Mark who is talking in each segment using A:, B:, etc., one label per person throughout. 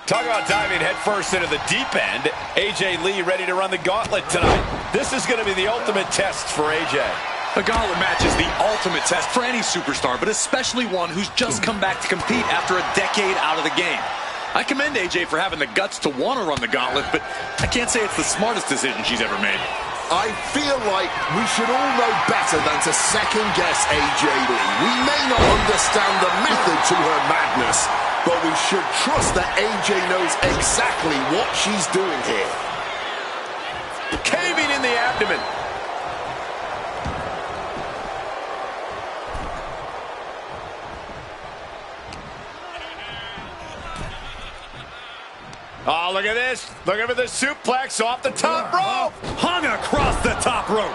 A: Talk about diving headfirst into the deep end. AJ Lee ready to run the gauntlet tonight. This is going to be the ultimate test for AJ.
B: The gauntlet match is the ultimate test for any superstar, but especially one who's just come back to compete after a decade out of the game. I commend AJ for having the guts to want to run the gauntlet, but I can't say it's the smartest decision she's ever made.
C: I feel like we should all know better than to second-guess AJ Lee. We may not understand the method to her madness, but we should trust that AJ knows exactly what she's doing here.
A: Caving in the abdomen. Oh, look at this. Look at the suplex off the top rope.
B: Hung across the top rope.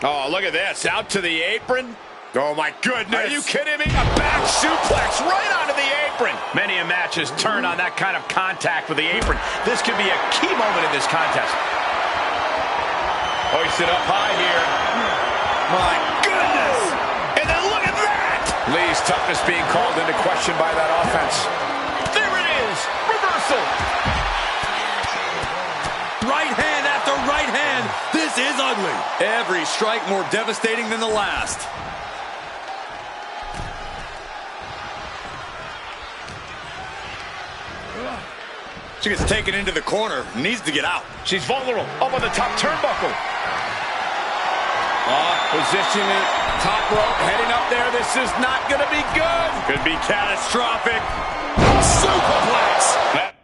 A: Oh, look at this. Out to the apron. Oh, my goodness. Are you kidding me? A back suplex right onto the apron. Many a match has turned on that kind of contact with the apron. This could be a key moment in this contest. Hoisted up high here. My goodness. And then look at that. Lee's toughness being called into question by that offense. There it is. Reversal.
B: Right hand after right hand. This is ugly. Every strike more devastating than the last. She gets taken into the corner. Needs to get out.
A: She's vulnerable. Up on the top turnbuckle. Positioning. Top rope. Heading up there. This is not going to be good.
B: Could be catastrophic.
C: Superplex.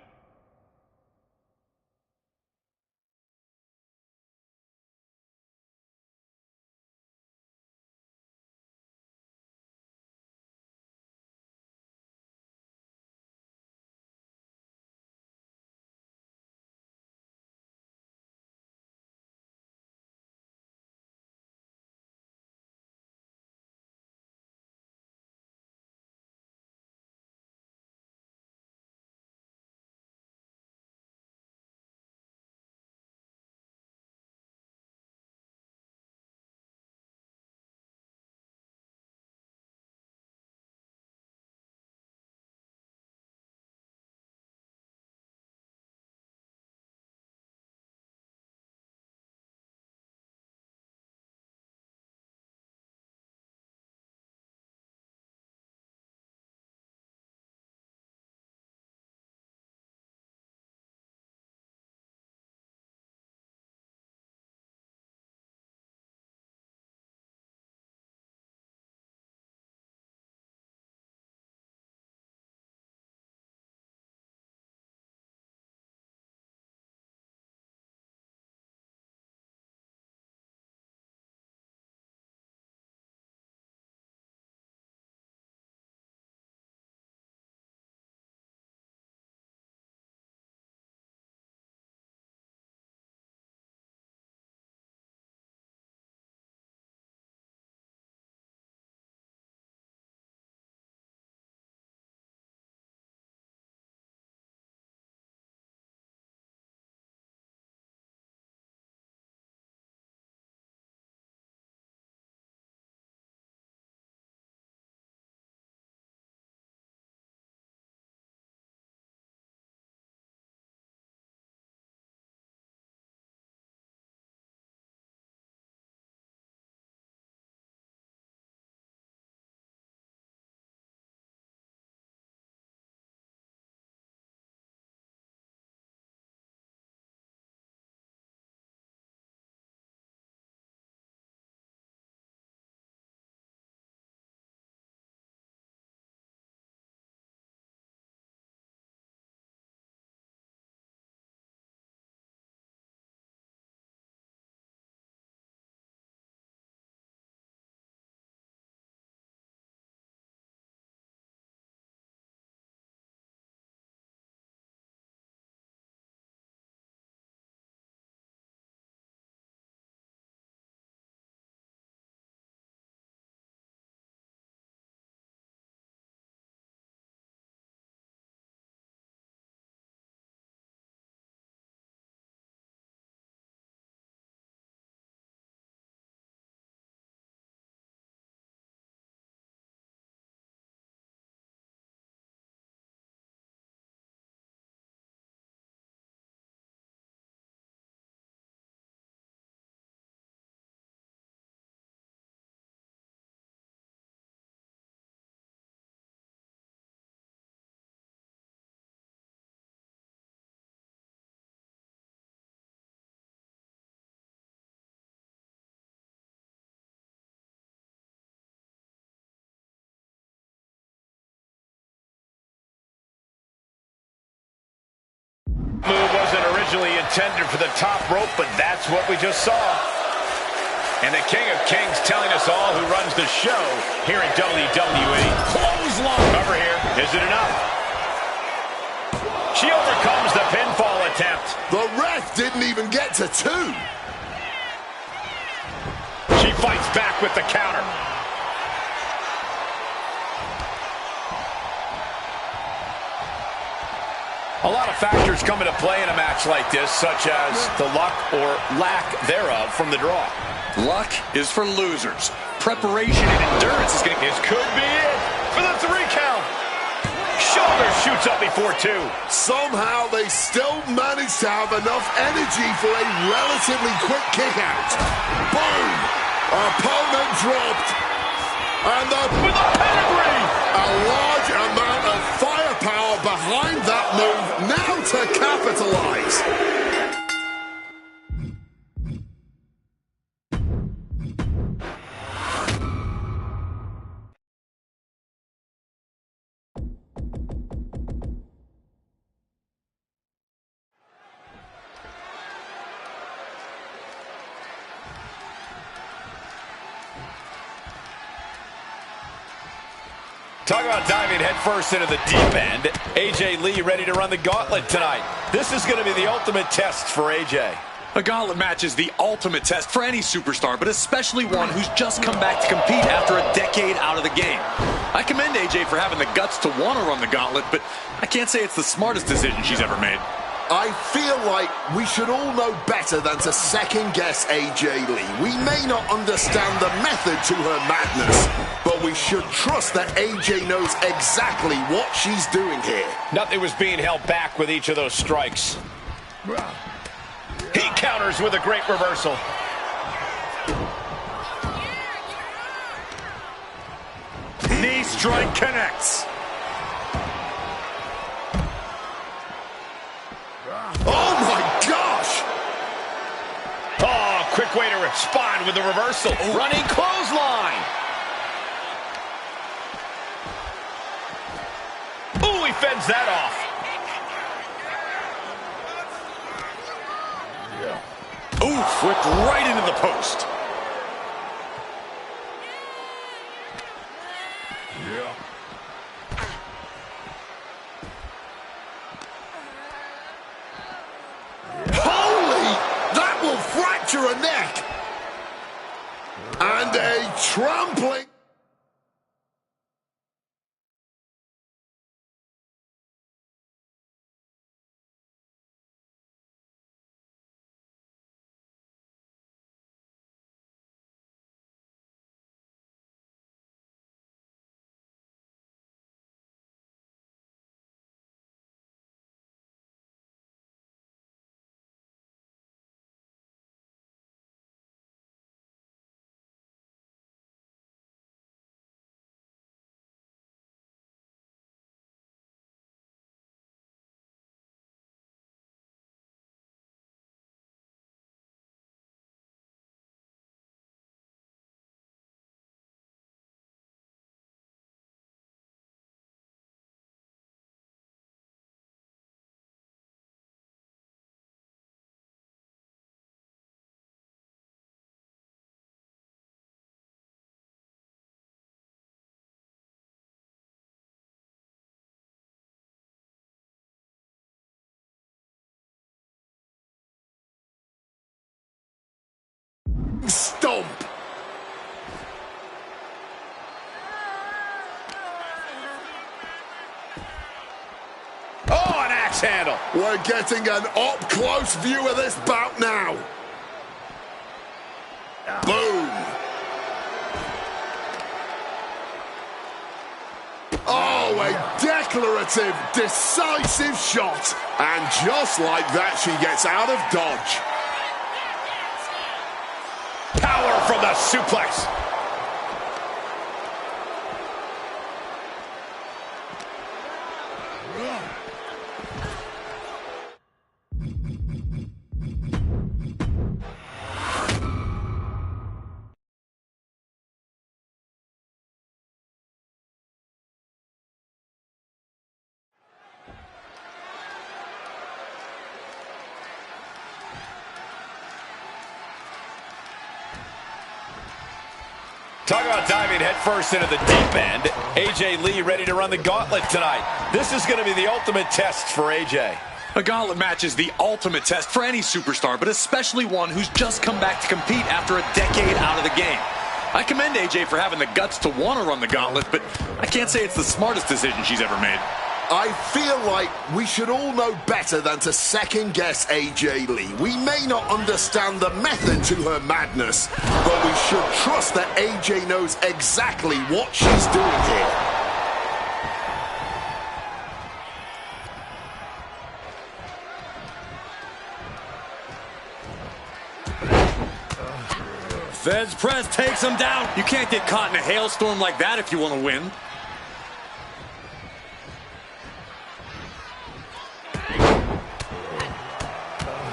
A: Move wasn't originally intended for the top rope, but that's what we just saw. And the King of Kings telling us all who runs the show here at WWE. Clothesline. Cover here. Is it enough? She overcomes the pinfall attempt.
C: The ref didn't even get to 2.
A: She fights back with the counter. A lot of factors come into play in a match like this, such as the luck or lack thereof from the draw.
B: Luck is for losers. Preparation and endurance is going to...
A: This could be it for the 3 count. Shoulder shoots up before 2.
C: Somehow they still manage to have enough energy for a relatively quick kick out. Boom! Opponent dropped. And with a pedigree! A large amount of firepower behind that move, now to capitalize.
A: Talk about diving headfirst into the deep end. AJ Lee ready to run the gauntlet tonight. This is going to be the ultimate test for AJ.
B: A gauntlet match is the ultimate test for any superstar, but especially one who's just come back to compete after a decade out of the game. I commend AJ for having the guts to want to run the gauntlet, but I can't say it's the smartest decision she's ever made.
C: I feel like we should all know better than to second-guess AJ Lee. We may not understand the method to her madness, but we should trust that AJ knows exactly what she's doing here.
A: Nothing was being held back with each of those strikes. He counters with a great reversal. Knee strike connects.
C: Oh my gosh!
A: Oh, quick way to respond with the reversal. Running clothesline. Ooh, he fends that off. Ooh, flipped right into the post.
C: Fracture a neck and a trampling. Stomp.
A: Oh, an axe handle.
C: We're getting an up-close view of this bout now. Boom. Oh, a declarative, decisive shot. And just like that, she gets out of dodge.
A: Power from the suplex. Talk about diving headfirst into the deep end. AJ Lee ready to run the gauntlet tonight. This is going to be the ultimate test for AJ.
B: A gauntlet match is the ultimate test for any superstar, but especially one who's just come back to compete after a decade out of the game. I commend AJ for having the guts to want to run the gauntlet, but I can't say it's the smartest decision she's ever made.
C: I feel like we should all know better than to second-guess AJ Lee. We may not understand the method to her madness, but we should trust that AJ knows exactly what she's doing here.
B: Feds press takes him down. You can't get caught in a hailstorm like that if you want to win.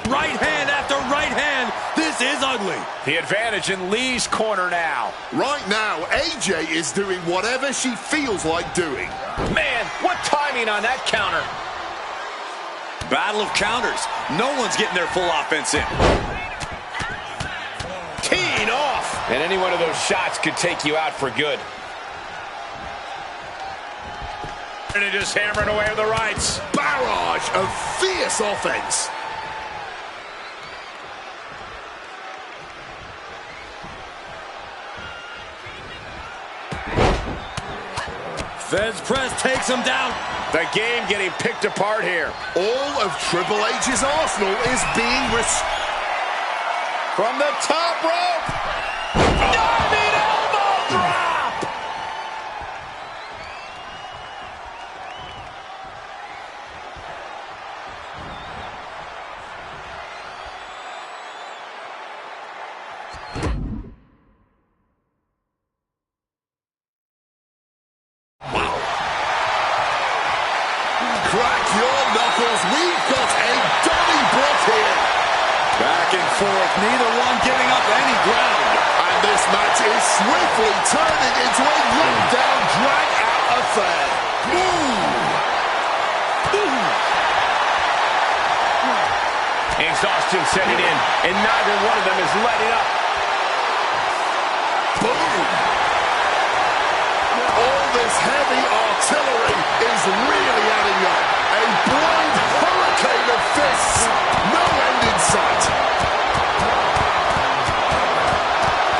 B: Right hand after right hand. This is ugly.
A: The advantage in Lee's corner now.
C: Right now, AJ is doing whatever she feels like doing.
A: Man, what timing on that counter.
B: Battle of counters. No one's getting their full offense in.
A: Teeing off. And any one of those shots could take you out for good. And just hammering away with the rights.
C: Barrage of fierce offense.
B: Feds press takes him down.
A: The game getting picked apart here.
C: All of Triple H's arsenal is being
A: from the top rope. Diving elbow drop.
C: Crack your knuckles. We've got a Donnybrook here.
B: Back and forth, neither one giving up any ground.
C: And this match is swiftly turning into a knockdown, drag-out affair.
A: Exhaustion setting in, and neither one of them is letting up.
C: Boom! All this heavy artillery is really adding up. A blind hurricane of fists. No end in sight.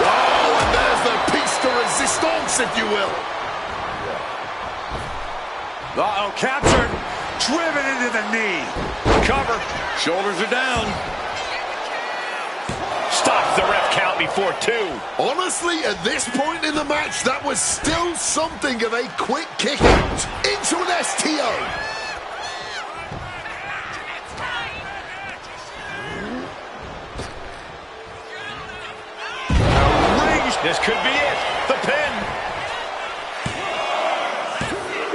C: Oh, and there's the piece de resistance, if you will.
B: Uh-oh, captured. Driven into the knee.
A: Cover.
B: Shoulders are down.
A: Stops the ref count before two.
C: Honestly, at this point in the match, that was still something of a quick kick out into an STO.
A: This could be it. The pin.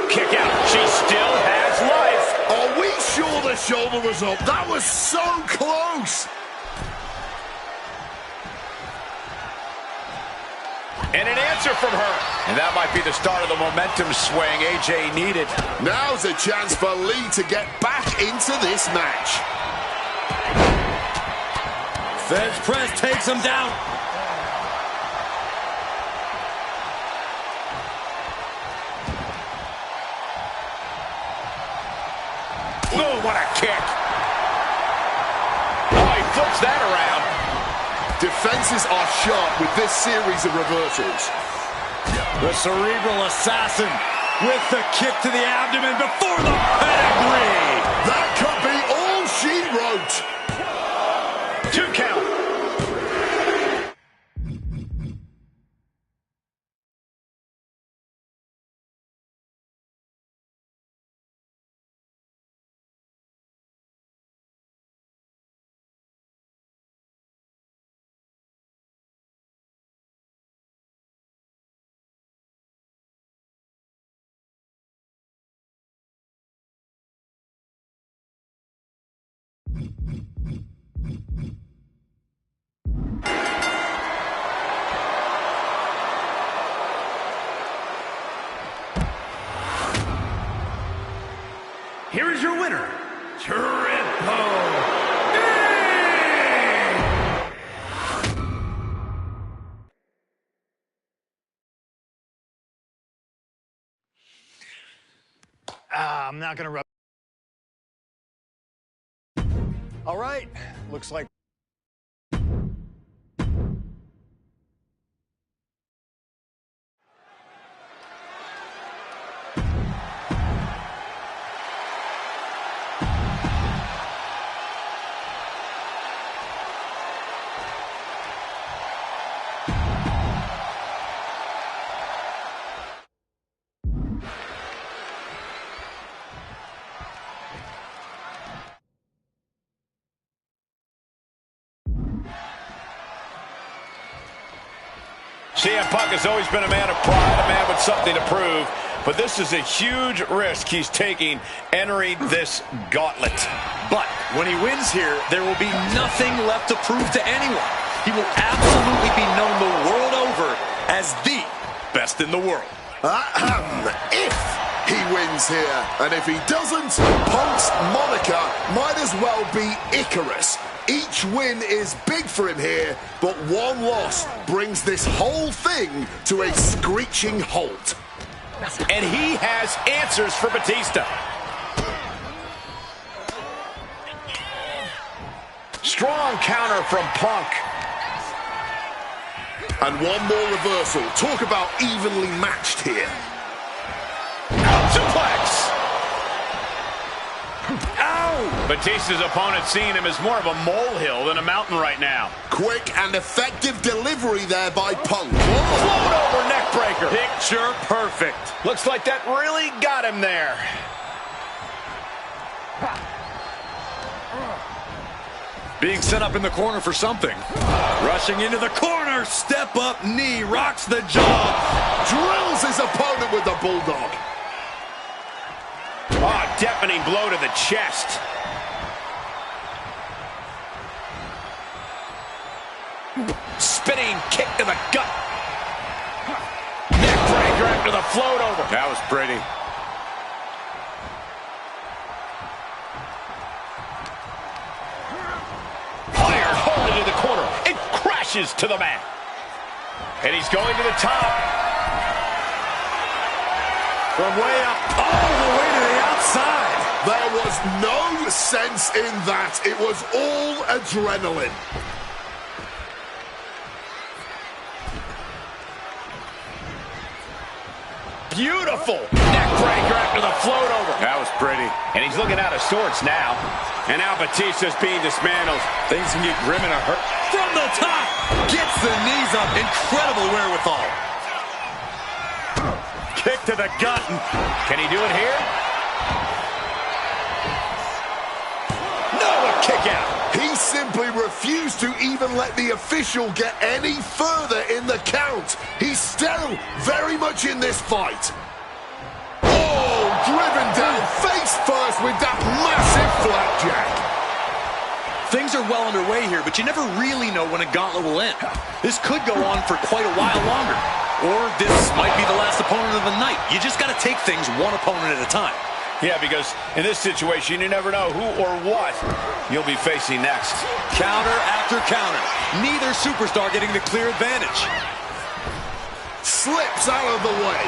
A: Kick out. She still has life.
C: Are we sure the shoulder was up? That was so close.
A: And an answer from her. And that might be the start of the momentum swing AJ needed.
C: Now's a chance for Lee to get back into this match.
B: Feds press takes him down.
A: Oh, what a kick. Oh, he flips that around.
C: Defenses are sharp with this series of reversals.
B: The cerebral assassin with the kick to the abdomen before the pedigree.
C: That could be all she wrote.
A: 2 count.
D: Here is your winner, Triple
E: not going to rub. All right, looks like.
A: CM Punk has always been a man of pride, a man with something to prove, but this is a huge risk he's taking entering this gauntlet.
B: But when he wins here, there will be nothing left to prove to anyone. He will absolutely be known the world over as the best in the world.
C: If he wins here, and if he doesn't, Punk's moniker might as well be Icarus. Each win is big for him here, but one loss brings this whole thing to a screeching halt.
A: And he has answers for Batista. Strong counter from Punk.
C: And one more reversal. Talk about evenly matched here.
A: Suplex! Ow! Batista's opponent seeing him as more of a molehill than a mountain right now.
C: Quick and effective delivery there by Punk.
A: Float over neck breaker.
B: Picture perfect.
A: Looks like that really got him there.
B: Being set up in the corner for something. Rushing into the corner. Step up knee. Rocks the jaw.
C: Drills his opponent with the bulldog.
A: Oh, deafening blow to the chest. Spinning kick to the gut. Neck breaker after the float over.
B: That was pretty.
A: Fired hard into the corner. It crashes to the mat. And he's going to the top. From way up, all the way to the outside.
C: There was no sense in that. It was all adrenaline.
A: Beautiful neck breaker after the float over.
B: That was pretty.
A: And he's looking out of sorts now. And now Batista's being dismantled.
B: Things can get grim in a hurt. From the top. Gets the knees up. Incredible wherewithal.
A: Kick to the gut. Can he do it here? No, a kick out.
C: He simply refused to even let the official get any further in the count. He's still very much in this fight. Oh, driven down face first with that massive flapjack.
B: Things are well underway here, but you never really know when a gauntlet will end. This could go on for quite a while longer. Or this might be the last opponent of the night. You just got to take things one opponent at a time.
A: Yeah, because in this situation, you never know who or what you'll be facing next.
B: Counter after counter. Neither superstar getting the clear advantage.
C: Slips out of the way.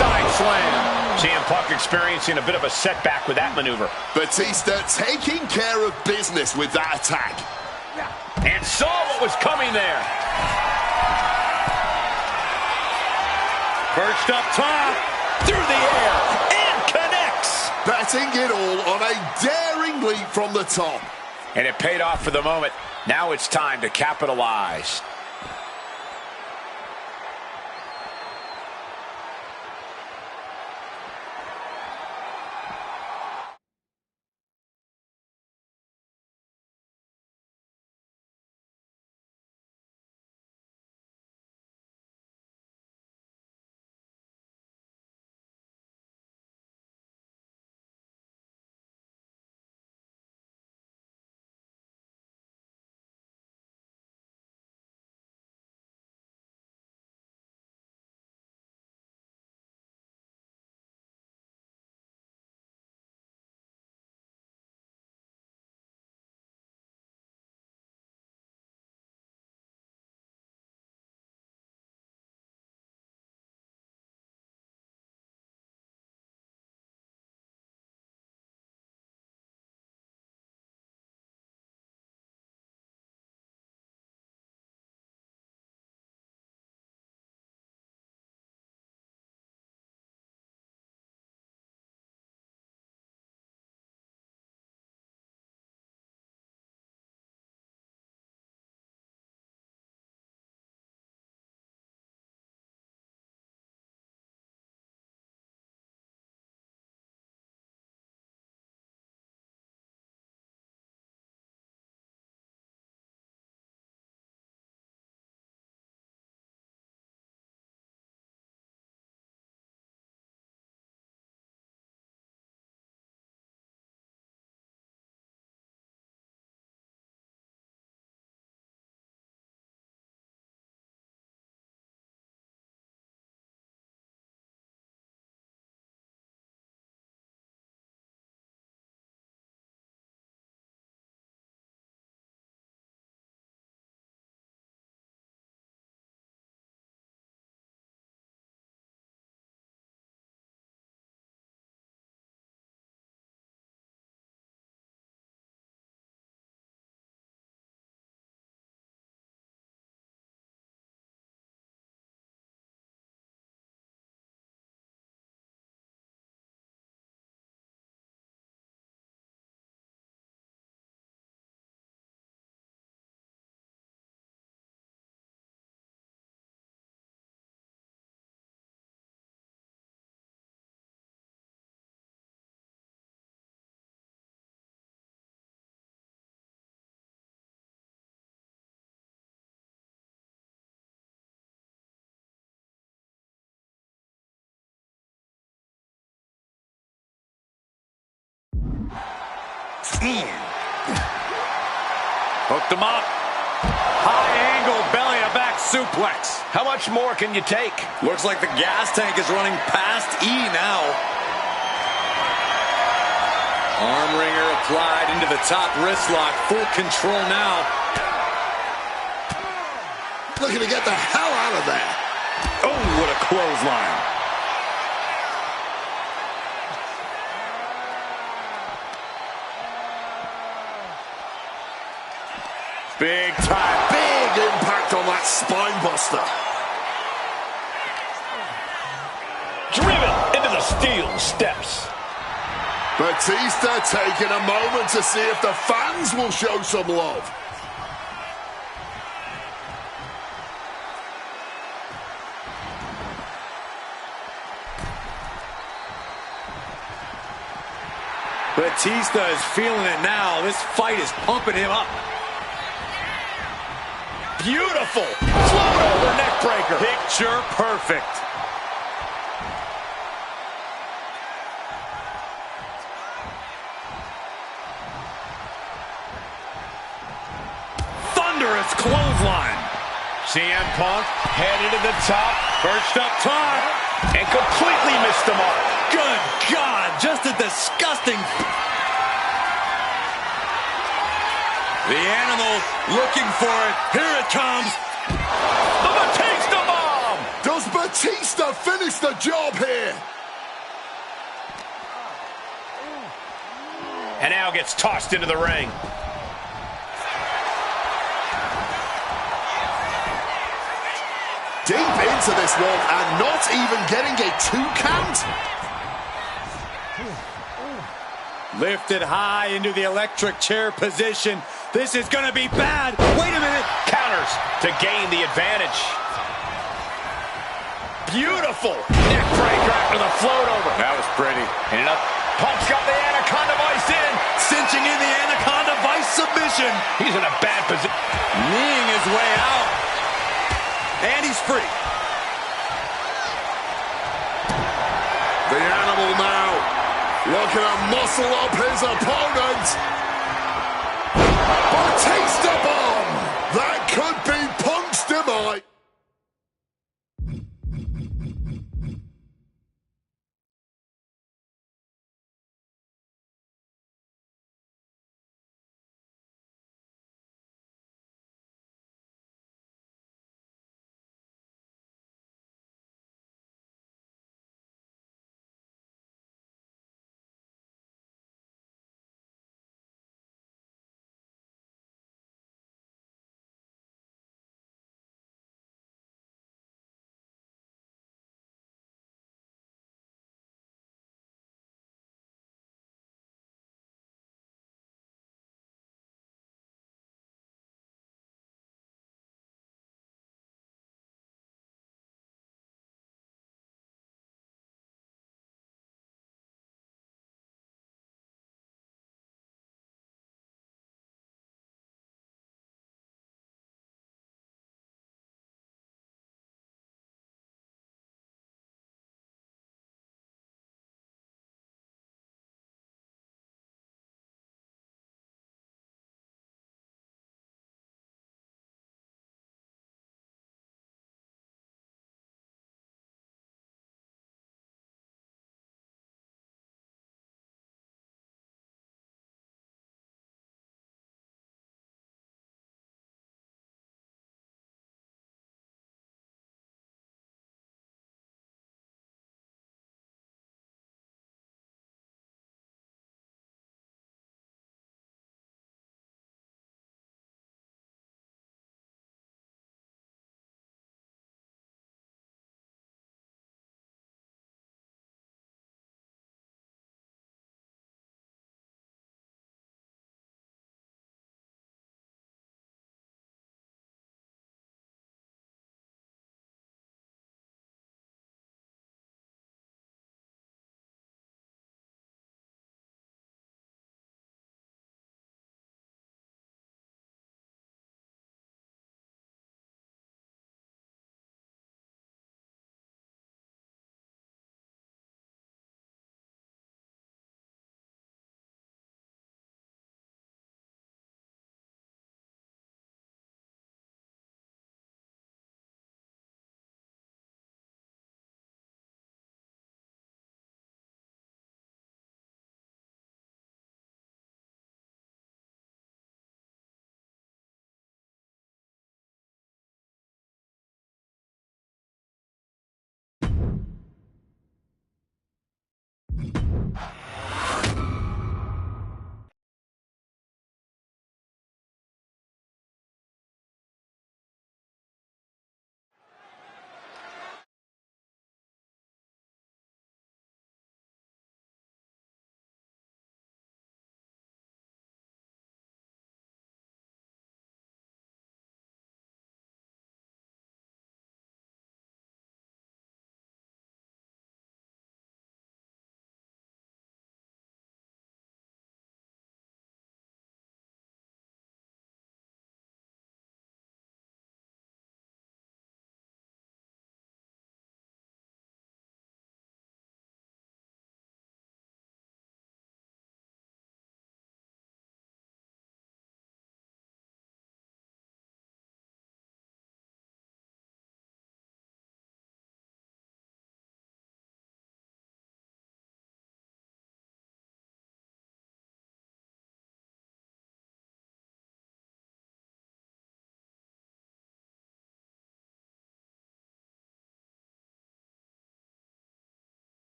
A: Side slam. CM Punk experiencing a bit of a setback with that maneuver.
C: Batista taking care of business with that attack.
A: And saw what was coming there.
B: Perched up top.
A: Through the air. And connects.
C: Betting it all on a daring leap from the top.
A: And it paid off for the moment. Now it's time to capitalize.
B: Hooked him up. High angle belly to back suplex.
A: How much more can you take?
B: Looks like the gas tank is running past E now. Arm wringer applied into the top wrist lock. Full control now.
C: Looking to get the hell out of there.
A: Oh, what a clothesline. Big time.
C: Big impact on that spine buster.
A: Driven into the steel steps.
C: Batista taking a moment to see if the fans will show some love.
B: Batista is feeling it now. This fight is pumping him up.
A: Beautiful. Float over neck breaker.
B: Picture perfect. Thunderous clothesline.
A: CM Punk headed to the top.
B: Perched up top.
A: And completely missed him off.
B: Good God, just a disgusting. The animal looking for it. Here it comes.
A: The Batista bomb.
C: Does Batista finish the job here?
A: And now gets tossed into the ring.
C: Deep into this one and not even getting a 2 count.
B: Lifted high into the electric chair position. This is going to be bad. Wait a minute.
A: Counters to gain the advantage. Beautiful neck breaker after the float over.
B: That was pretty.
A: And up. Punk's got the Anaconda Vice in.
B: Cinching in the Anaconda Vice submission.
A: He's in a bad position.
B: Kneeing his way out. And he's free.
C: The animal now looking to muscle up his opponent. Batista bomb! That could be Punk's demise.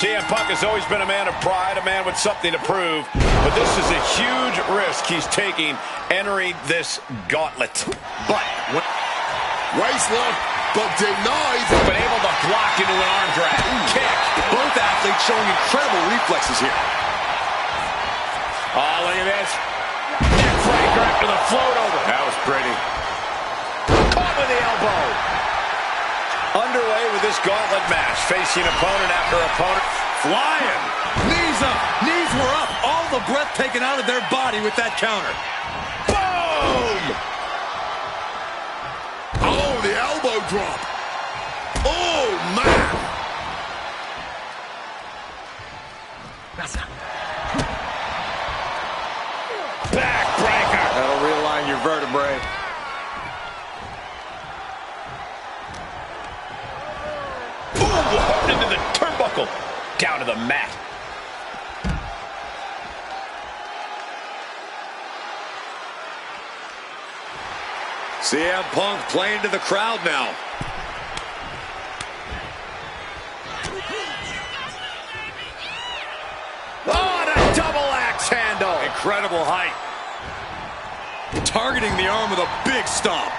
A: CM Punk has always been a man of pride, a man with something to prove, but this is a huge risk he's taking entering this gauntlet.
C: But waistlock, but denied.
A: But able to block into an arm drag. Kick.
B: Both athletes showing incredible reflexes here.
A: Oh, look at this. Neck breaker after the float over. That was pretty. Caught with the elbow. Underway with this gauntlet match. Facing opponent after opponent.
B: Flying. Knees up. Knees were up. All the breath taken out of their body with that counter.
A: Boom!
C: Oh, the elbow drop. Oh, man.
A: Backbreaker.
B: That'll realign your vertebrae.
A: Ooh, hard into the turnbuckle. Down to the mat.
B: CM Punk playing to the crowd now.
A: Oh, and a double axe handle.
B: Incredible height. Targeting the arm with a big stomp.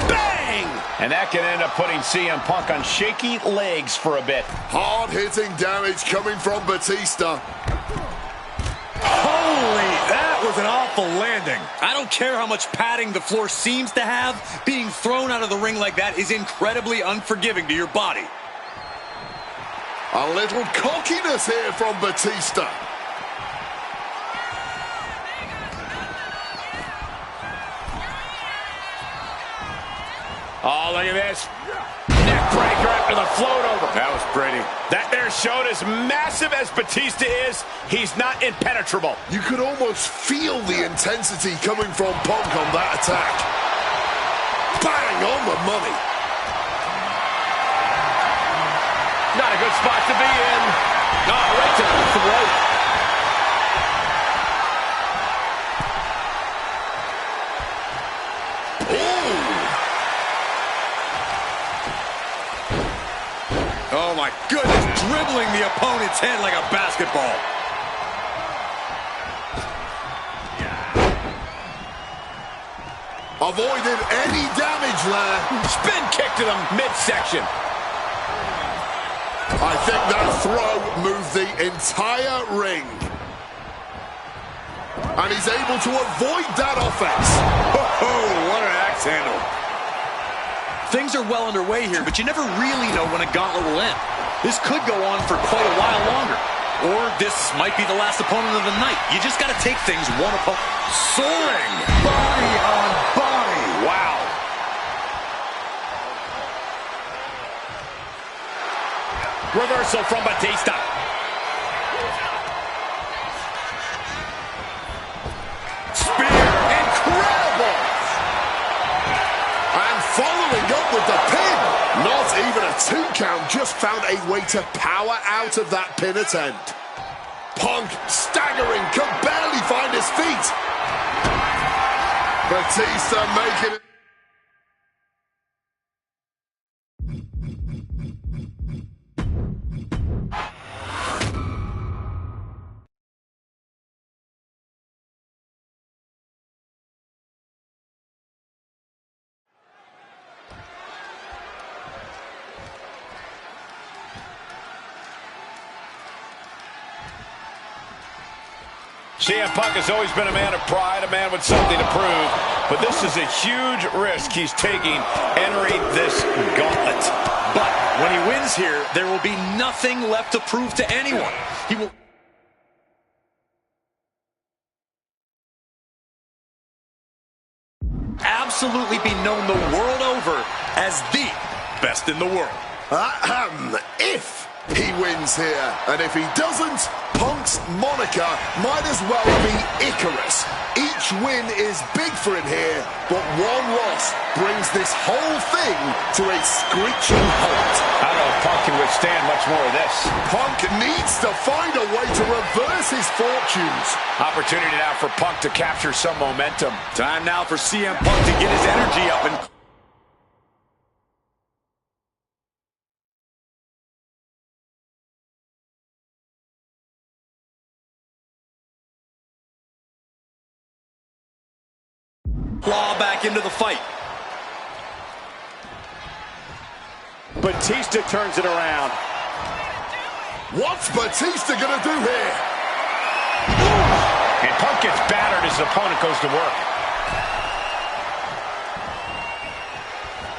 A: Bang! And that can end up putting CM Punk on shaky legs for a bit.
C: Hard-hitting damage coming from Batista.
B: Holy, that was an awful landing. I don't care how much padding the floor seems to have. Being thrown out of the ring like that is incredibly unforgiving to your body.
C: A little cockiness here from Batista.
A: Oh, look at this. Neck breaker after the float over. That was pretty. That there showed as massive as Batista is, he's not impenetrable.
C: You could almost feel the intensity coming from Punk on that attack. Bang on the money.
A: Not a good spot to be in. Oh, right to the throat.
B: Oh my goodness, dribbling the opponent's head like a basketball.
C: Avoided any damage there.
A: Spin kick to the midsection.
C: I think that throw moved the entire ring. And he's able to avoid that offense.
B: Oh, what an axe handle. Things are well underway here, but you never really know when a gauntlet will end. This could go on for quite a while longer. Or this might be the last opponent of the night. You just got to take things one opponent. Soaring! Body on body!
A: Wow. Reversal from Batista.
C: Spear. Incredible! And following up with the pin. Not even a 2 count, just found a way to power out of that pin attempt. Punk staggering, can barely find his feet. Batista making it.
A: CM Punk has always been a man of pride, a man with something to prove, but this is a huge risk he's taking entering this gauntlet.
B: But when he wins here, there will be nothing left to prove to anyone. He will absolutely be known the world over as the best in the world.
C: If he wins here, and if he doesn't, Punk's moniker might as well be Icarus. Each win is big for him here, but one loss brings this whole thing to a screeching halt.
A: I don't know if Punk can withstand much more of this.
C: Punk needs to find a way to reverse his fortunes.
A: Opportunity now for Punk to capture some momentum.
B: Time now for CM Punk to get his energy up and Claw back into the fight.
A: Batista turns it around.
C: What's Batista gonna do here?
A: And Punk gets battered as his opponent goes to work.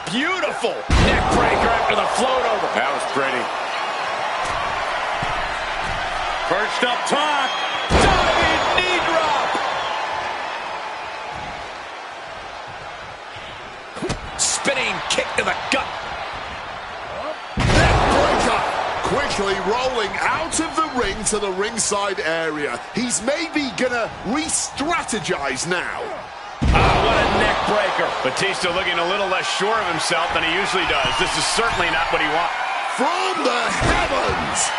A: Beautiful neck breaker after the float over.
B: That was pretty. Perched up top.
A: Diving knee drop. Spinning kick to the gut.
C: Neck breaker. Quickly rolling out of the ring to the ringside area. He's maybe gonna re-strategize now.
A: What a neck breaker. Batista looking a little less sure of himself than he usually does. This is certainly not what he wants.
C: From the heavens.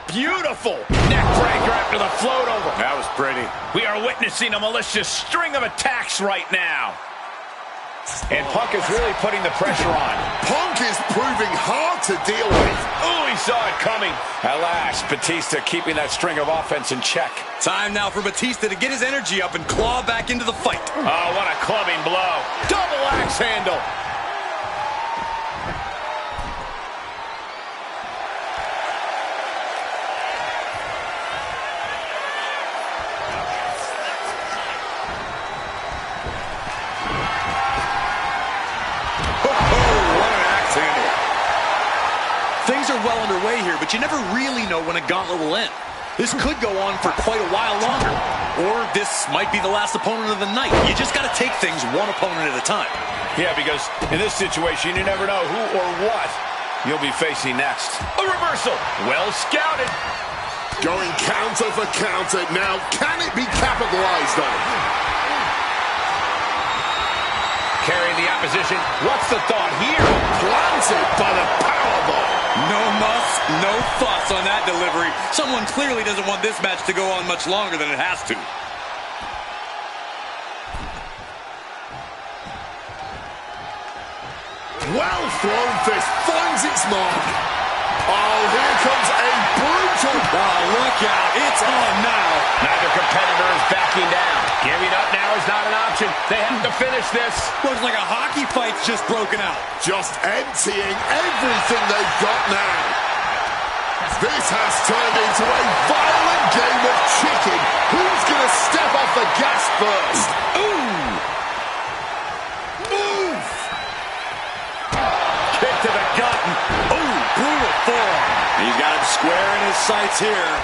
A: Beautiful neck breaker after the float over.
B: That was pretty.
A: We are witnessing a malicious string of attacks right now. And Punk is really putting the pressure on.
C: Punk is proving hard to deal with.
A: Oh, he saw it coming. At last, Batista keeping that string of offense in check.
B: Time now for Batista to get his energy up and claw back into the fight.
A: Oh, what a clubbing blow. Double axe handle.
B: Things are well underway here, but you never really know when a gauntlet will end. This could go on for quite a while longer. Or this might be the last opponent of the night. You just got to take things one opponent at a time.
A: Yeah, because in this situation, you never know who or what you'll be facing next. A reversal. Well scouted.
C: Going counter for counter. Now, can it be capitalized on?
A: Carrying the opposition. What's the thought here?
C: Planted by the powerbomb.
B: No muss, no fuss on that delivery. Someone clearly doesn't want this match to go on much longer than it has to.
C: Well thrown fist finds its mark. Oh, here comes a brutal...
B: Oh, look out. It's on now.
A: Neither competitor is backing down. Giving up now is not an option. They have to finish this.
B: Looks like a hockey fight's just broken out.
C: Just emptying everything they've got now. This has turned into a violent game of chicken. Who's going to step off the gas first?
B: Ooh!
C: Move!
B: Kick to the gut. Ooh, brutal forearm. He's got him square in his sights here.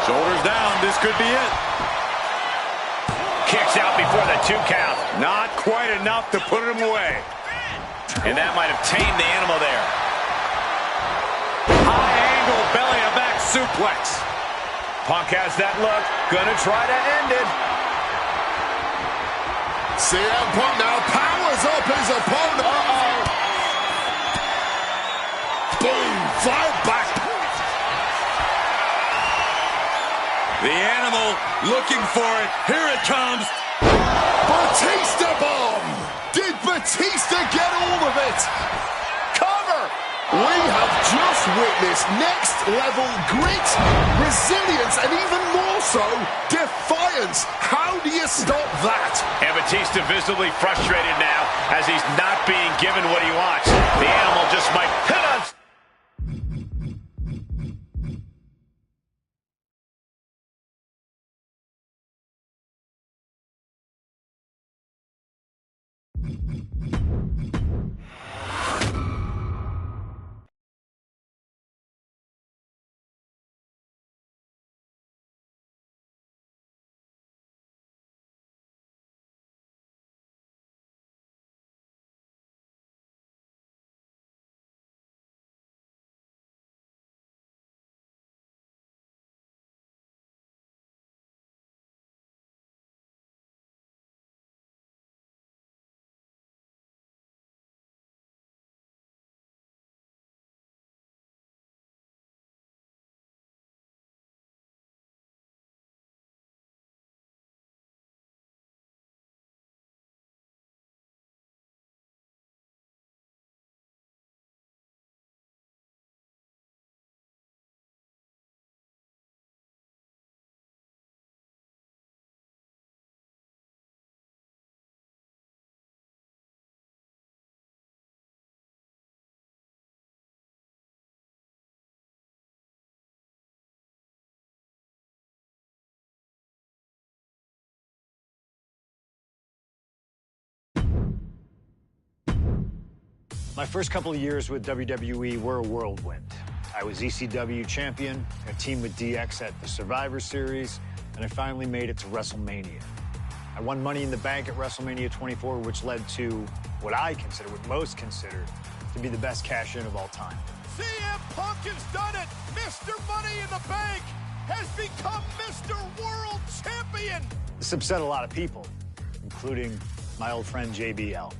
B: Shoulders down. This could be it.
A: Kicks out before the 2 count.
B: Not quite enough to put him away.
A: And that might have tamed the animal there.
B: High angle belly to back suplex.
A: Punk has that look. Gonna try to end it.
C: CM Punk now powers up his opponent. Boom! Fight back.
B: The animal looking for it. Here it comes.
C: Batista bomb. Did Batista get all of it?
A: Cover.
C: We have just witnessed next-level grit, resilience, and even more so, defiance. How do you stop that?
A: And Batista visibly frustrated now as he's not being given what he wants. The animal just might hit us.
E: My first couple of years with WWE were a whirlwind. I was ECW champion, a team with DX at the Survivor Series, and I finally made it to WrestleMania. I won Money in the Bank at WrestleMania 24, which led to what most consider to be the best cash-in of all time.
A: CM Punk has done it. Mr. Money in the Bank has become Mr. World Champion.
E: This upset a lot of people, including my old friend JBL.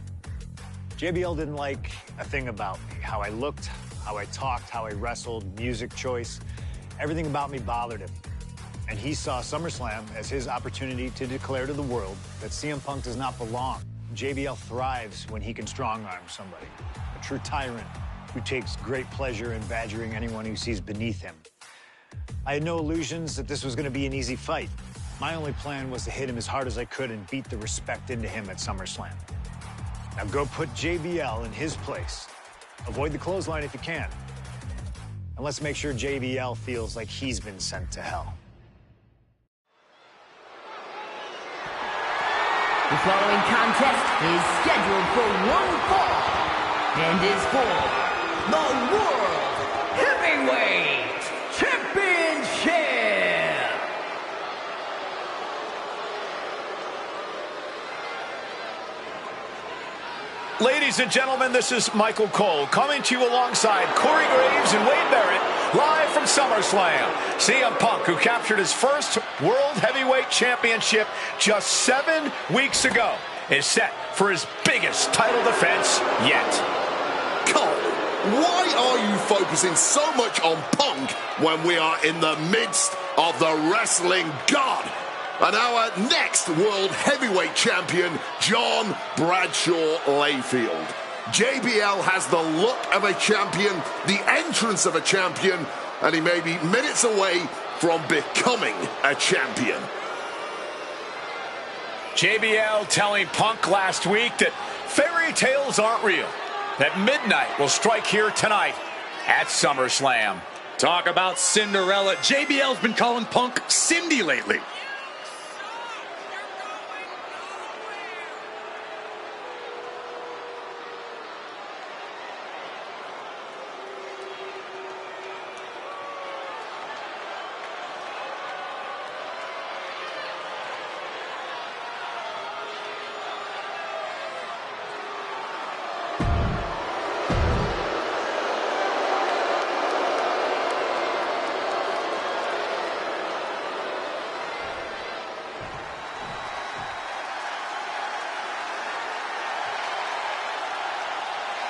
E: JBL didn't like a thing about me, how I looked, how I talked, how I wrestled, music choice. Everything about me bothered him. And he saw SummerSlam as his opportunity to declare to the world that CM Punk does not belong. JBL thrives when he can strong-arm somebody, a true tyrant who takes great pleasure in badgering anyone who sees beneath him. I had no illusions that this was going to be an easy fight. My only plan was to hit him as hard as I could and beat the respect into him at SummerSlam. Now go put JBL in his place. Avoid the clothesline if you can. And let's make sure JBL feels like he's been sent to hell.
F: The following contest is scheduled for one fall and is for the World Heavyweight Championship.
A: Ladies and gentlemen, this is Michael Cole coming to you alongside Corey Graves and Wade Barrett, live from SummerSlam. CM Punk, who captured his first World Heavyweight Championship just 7 weeks ago, is set for his biggest title defense yet.
C: Cole, why are you focusing so much on Punk when we are in the midst of the wrestling god? And our next World Heavyweight Champion, John Bradshaw Layfield. JBL has the look of a champion, the entrance of a champion, and he may be minutes away from becoming a champion.
A: JBL telling Punk last week that fairy tales aren't real, that midnight will strike here tonight at SummerSlam.
B: Talk about Cinderella. JBL's been calling Punk Cindy lately.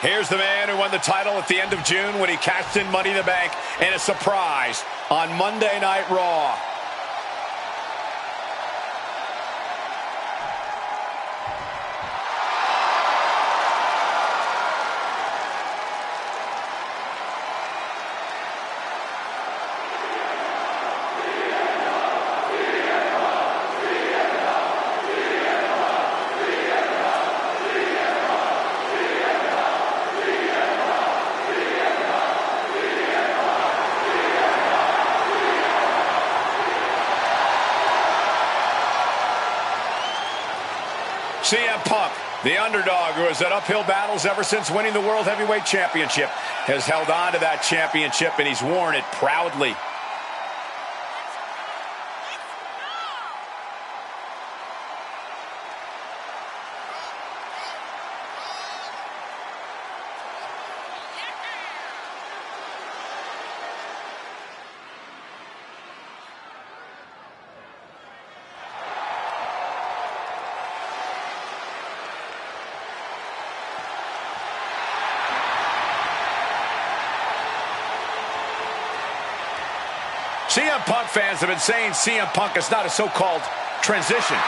A: Here's the man who won the title at the end of June when he cashed in Money in the Bank in a surprise on Monday Night Raw. CM Punk, the underdog who has had uphill battles ever since winning the World Heavyweight Championship, has held on to that championship, and he's worn it proudly. CM Punk fans have been saying CM Punk is not a so-called transition,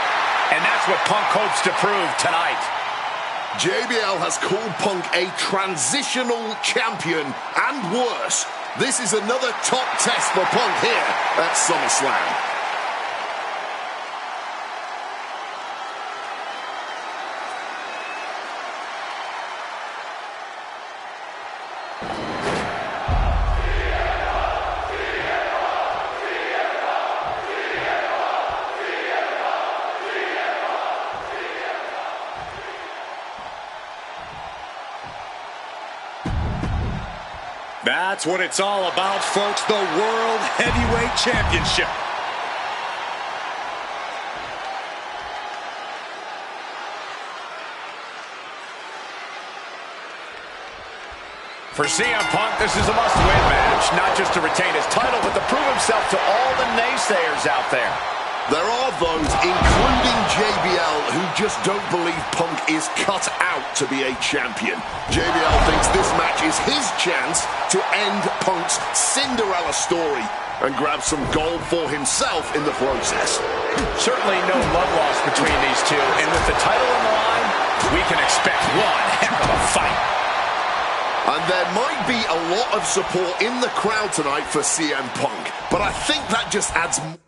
A: and that's what Punk hopes to prove tonight.
C: JBL has called Punk a transitional champion, and worse. This is another top test for Punk here at SummerSlam.
B: That's what it's all about, folks. The World Heavyweight Championship.
A: For CM Punk, this is a must-win match, not just to retain his title, but to prove himself to all the naysayers out there.
C: There are those, including JBL, who just don't believe Punk is cut out to be a champion. JBL thinks this match is his chance to end Punk's Cinderella story and grab some gold for himself in the process.
A: Certainly no love lost between these two, and with the title on the line, we can expect one heck of a fight.
C: And there might be a lot of support in the crowd tonight for CM Punk, but I think that just adds more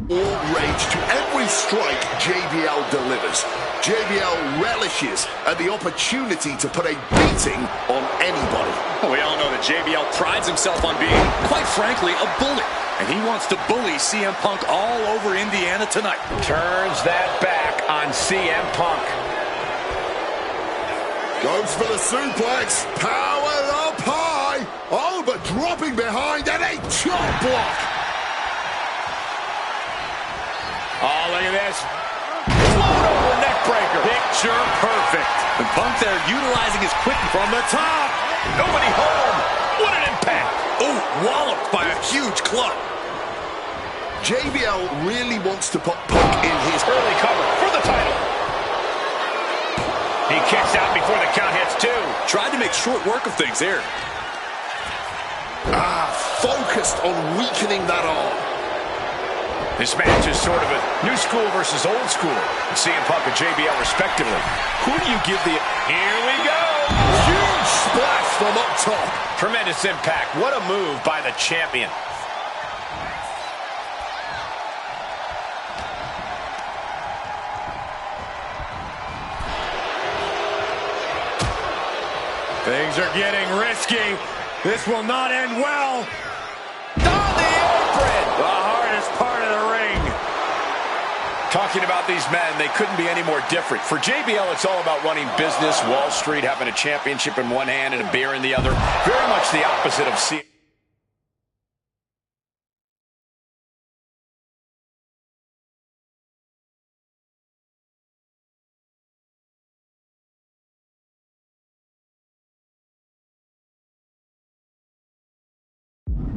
C: All rage to every strike JBL delivers. JBL relishes at the opportunity to put a beating on anybody.
B: Well, we all know that JBL prides himself on being, quite frankly, a bully. And he wants to bully CM Punk all over Indiana tonight.
A: Turns that back on CM Punk.
C: Goes for the suplex. Powered up high. Oh, but dropping behind and a chop block.
A: Oh, look at this. Float over neck breaker.
B: Picture perfect. And Punk there utilizing his quick from the top.
A: Nobody home. What an impact.
B: Oh, walloped by a huge club.
C: JBL really wants to put Punk in his
A: Early cover for the title. He kicks out before the count hits two.
B: Tried to make short work of things here.
C: Focused on weakening that arm.
A: This match is sort of a new school versus old school. CM Punk and JBL respectively. Who do you give the... Here we go!
C: Huge splash from up top.
A: Tremendous impact. What a move by the champion.
D: Things are getting risky. This will not end well.
A: On the apron!
D: The hardest part of the ring.
A: Talking about these men, they couldn't be any more different. For JBL, it's all about running business, Wall Street, having a championship in one hand and a beer in the other. Very much the opposite of CM.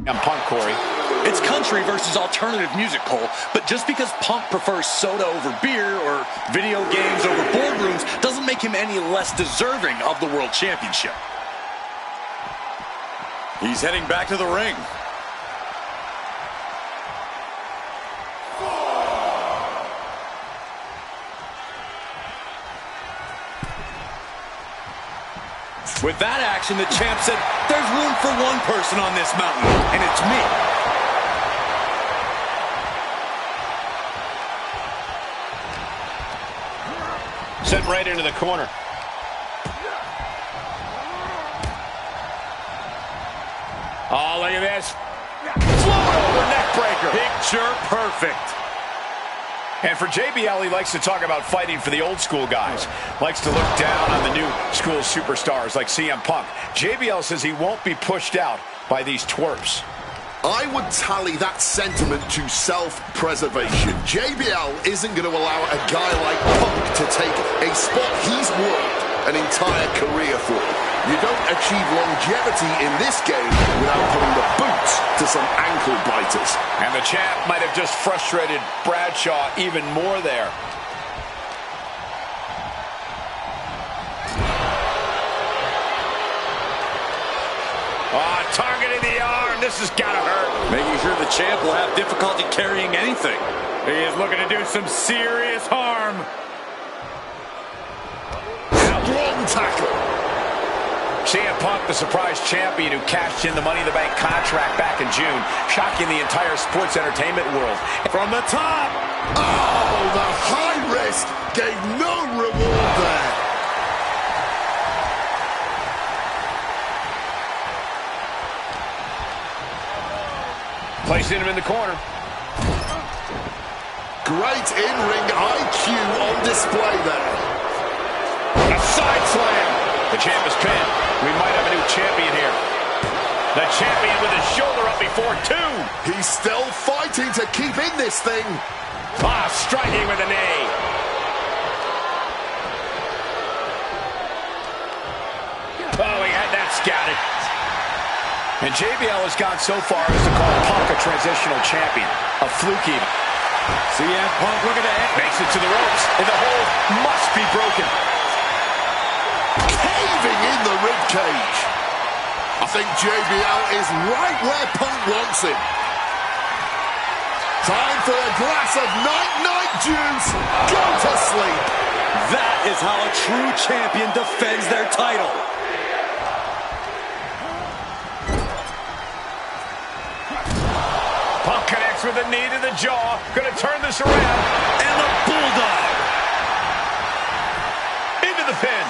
A: Punk, Corey.
B: It's country versus alternative music, Cole, but just because Punk prefers soda over beer or video games over boardrooms doesn't make him any less deserving of the World Championship. He's heading back to the ring. With that action, the champ said, there's room for one person on this mountain, and it's me.
A: Sent right into the corner. Oh, look at this. Float over neck breaker.
D: Picture perfect.
A: And for JBL, he likes to talk about fighting for the old school guys. Likes to look down on the new school superstars like CM Punk. JBL says he won't be pushed out by these twerps.
C: I would tally that sentiment to self-preservation. JBL isn't going to allow a guy like Punk to take a spot he's worked an entire career for. You don't achieve longevity in this game without putting the boots to some ankle biters.
A: And the champ might have just frustrated Bradshaw even more there. Targeting the arm. This has got to hurt.
B: Making sure the champ will have difficulty carrying anything.
D: He is looking to do some serious harm.
C: Strong tackle.
A: CM Punk, the surprise champion who cashed in the Money in the Bank contract back in June, shocking the entire sports entertainment world.
D: From the top.
C: Oh, the high risk gave no reward there.
A: Placing him in the corner.
C: Great in-ring IQ on display there.
A: A side slam. The champ is pinned. We might have a new champion here. The champion with his shoulder up before two.
C: He's still fighting to keep in this thing.
A: Striking with a knee. Oh, he had that scouted. And JBL has gone so far as to call Punk a transitional champion. A fluke even.
D: CM Punk looking to hit.
A: Makes it to the ropes, and the hold must be broken.
C: Caving in the ribcage. I think JBL is right where Punk wants him. Time for a glass of night-night juice. Go to sleep.
B: That is how a true champion defends their title.
A: Punk connects connects with a knee to the jaw. Gonna turn this around.
B: And the bulldog.
A: Into the pin.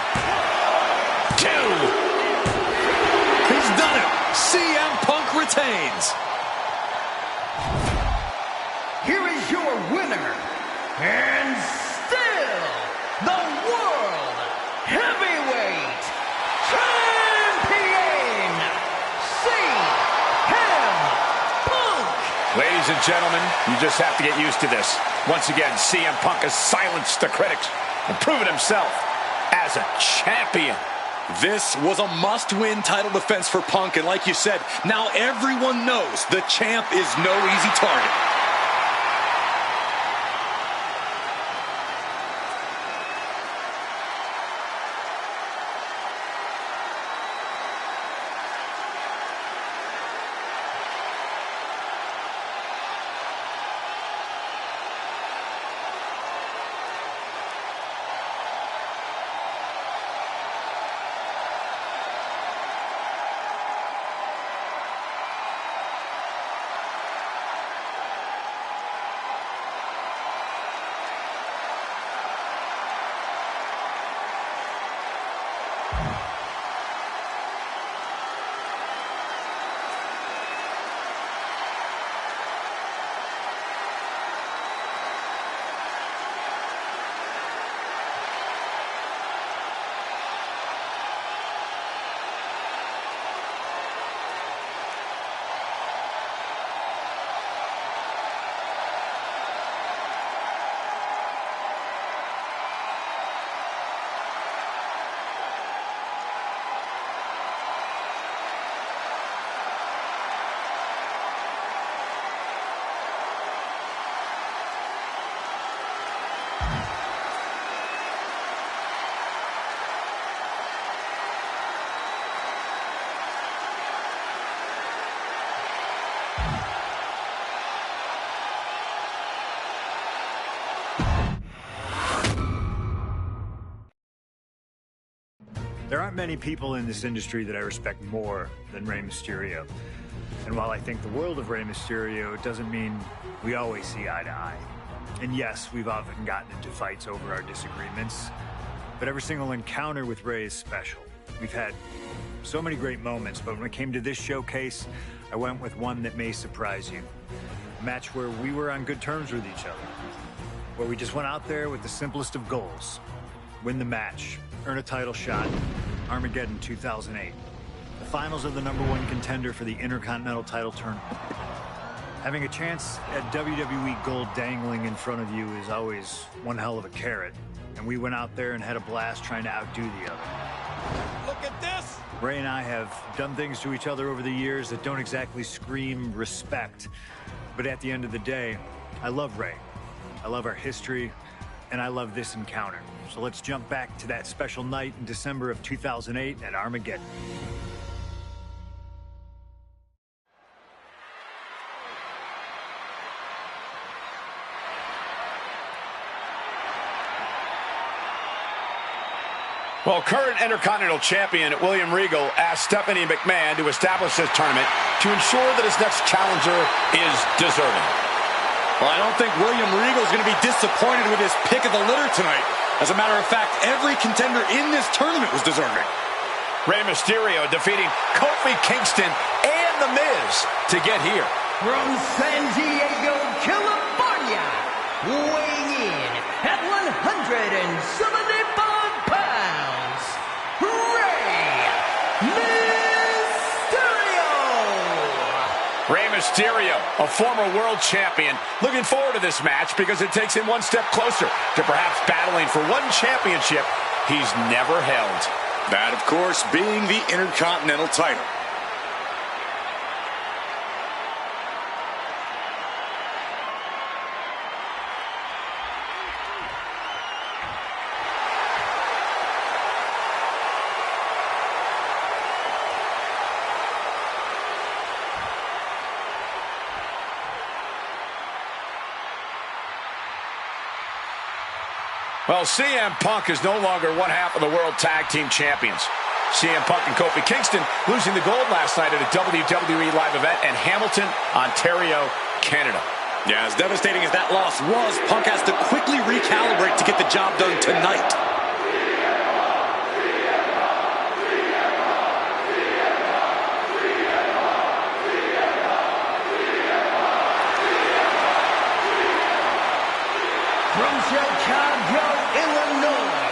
A: 2.
B: He's done it. CM Punk retains.
F: Here is your winner, and still the World Heavyweight Champion, CM Punk.
A: Ladies and gentlemen, you just have to get used to this. Once again, CM Punk has silenced the critics and proven himself as a champion.
B: This was a must-win title defense for Punk, and like you said, now everyone knows the champ is no easy target.
E: There aren't many people in this industry that I respect more than Rey Mysterio. And while I think the world of Rey Mysterio, it doesn't mean we always see eye to eye. And yes, we've often gotten into fights over our disagreements, but every single encounter with Rey is special. We've had so many great moments, but when it came to this showcase, I went with one that may surprise you. A match where we were on good terms with each other, where we just went out there with the simplest of goals. Win the match, earn a title shot, Armageddon 2008. The finals of the #1 contender for the Intercontinental title tournament. Having a chance at WWE gold dangling in front of you is always one hell of a carrot. And we went out there and had a blast trying to outdo the other.
B: Look at this!
E: Rey and I have done things to each other over the years that don't exactly scream respect. But at the end of the day, I love Rey. I love our history, and I love this encounter. So let's jump back to that special night in December of 2008 at Armageddon.
A: Well, current Intercontinental Champion William Regal asked Stephanie McMahon to establish this tournament to ensure that his next challenger is deserving.
B: Well, I don't think William Regal is going to be disappointed with his pick of the litter tonight. As a matter of fact, every contender in this tournament was deserving.
A: Rey Mysterio defeating Kofi Kingston and The Miz to get here.
F: From San Diego, California, weighing in at 175 pounds, Rey Mysterio!
A: Rey Mysterio, a former world champion, looking forward to this match because it takes him one step closer to perhaps battling for one championship he's never held.
B: That, of course, being the Intercontinental title.
A: Well, CM Punk is no longer one half of the World Tag Team Champions. CM Punk and Kofi Kingston losing the gold last night at a WWE live event in Hamilton, Ontario, Canada.
B: Yeah, as devastating as that loss was, Punk has to quickly recalibrate to get the job done tonight.
F: From Chicago, Illinois,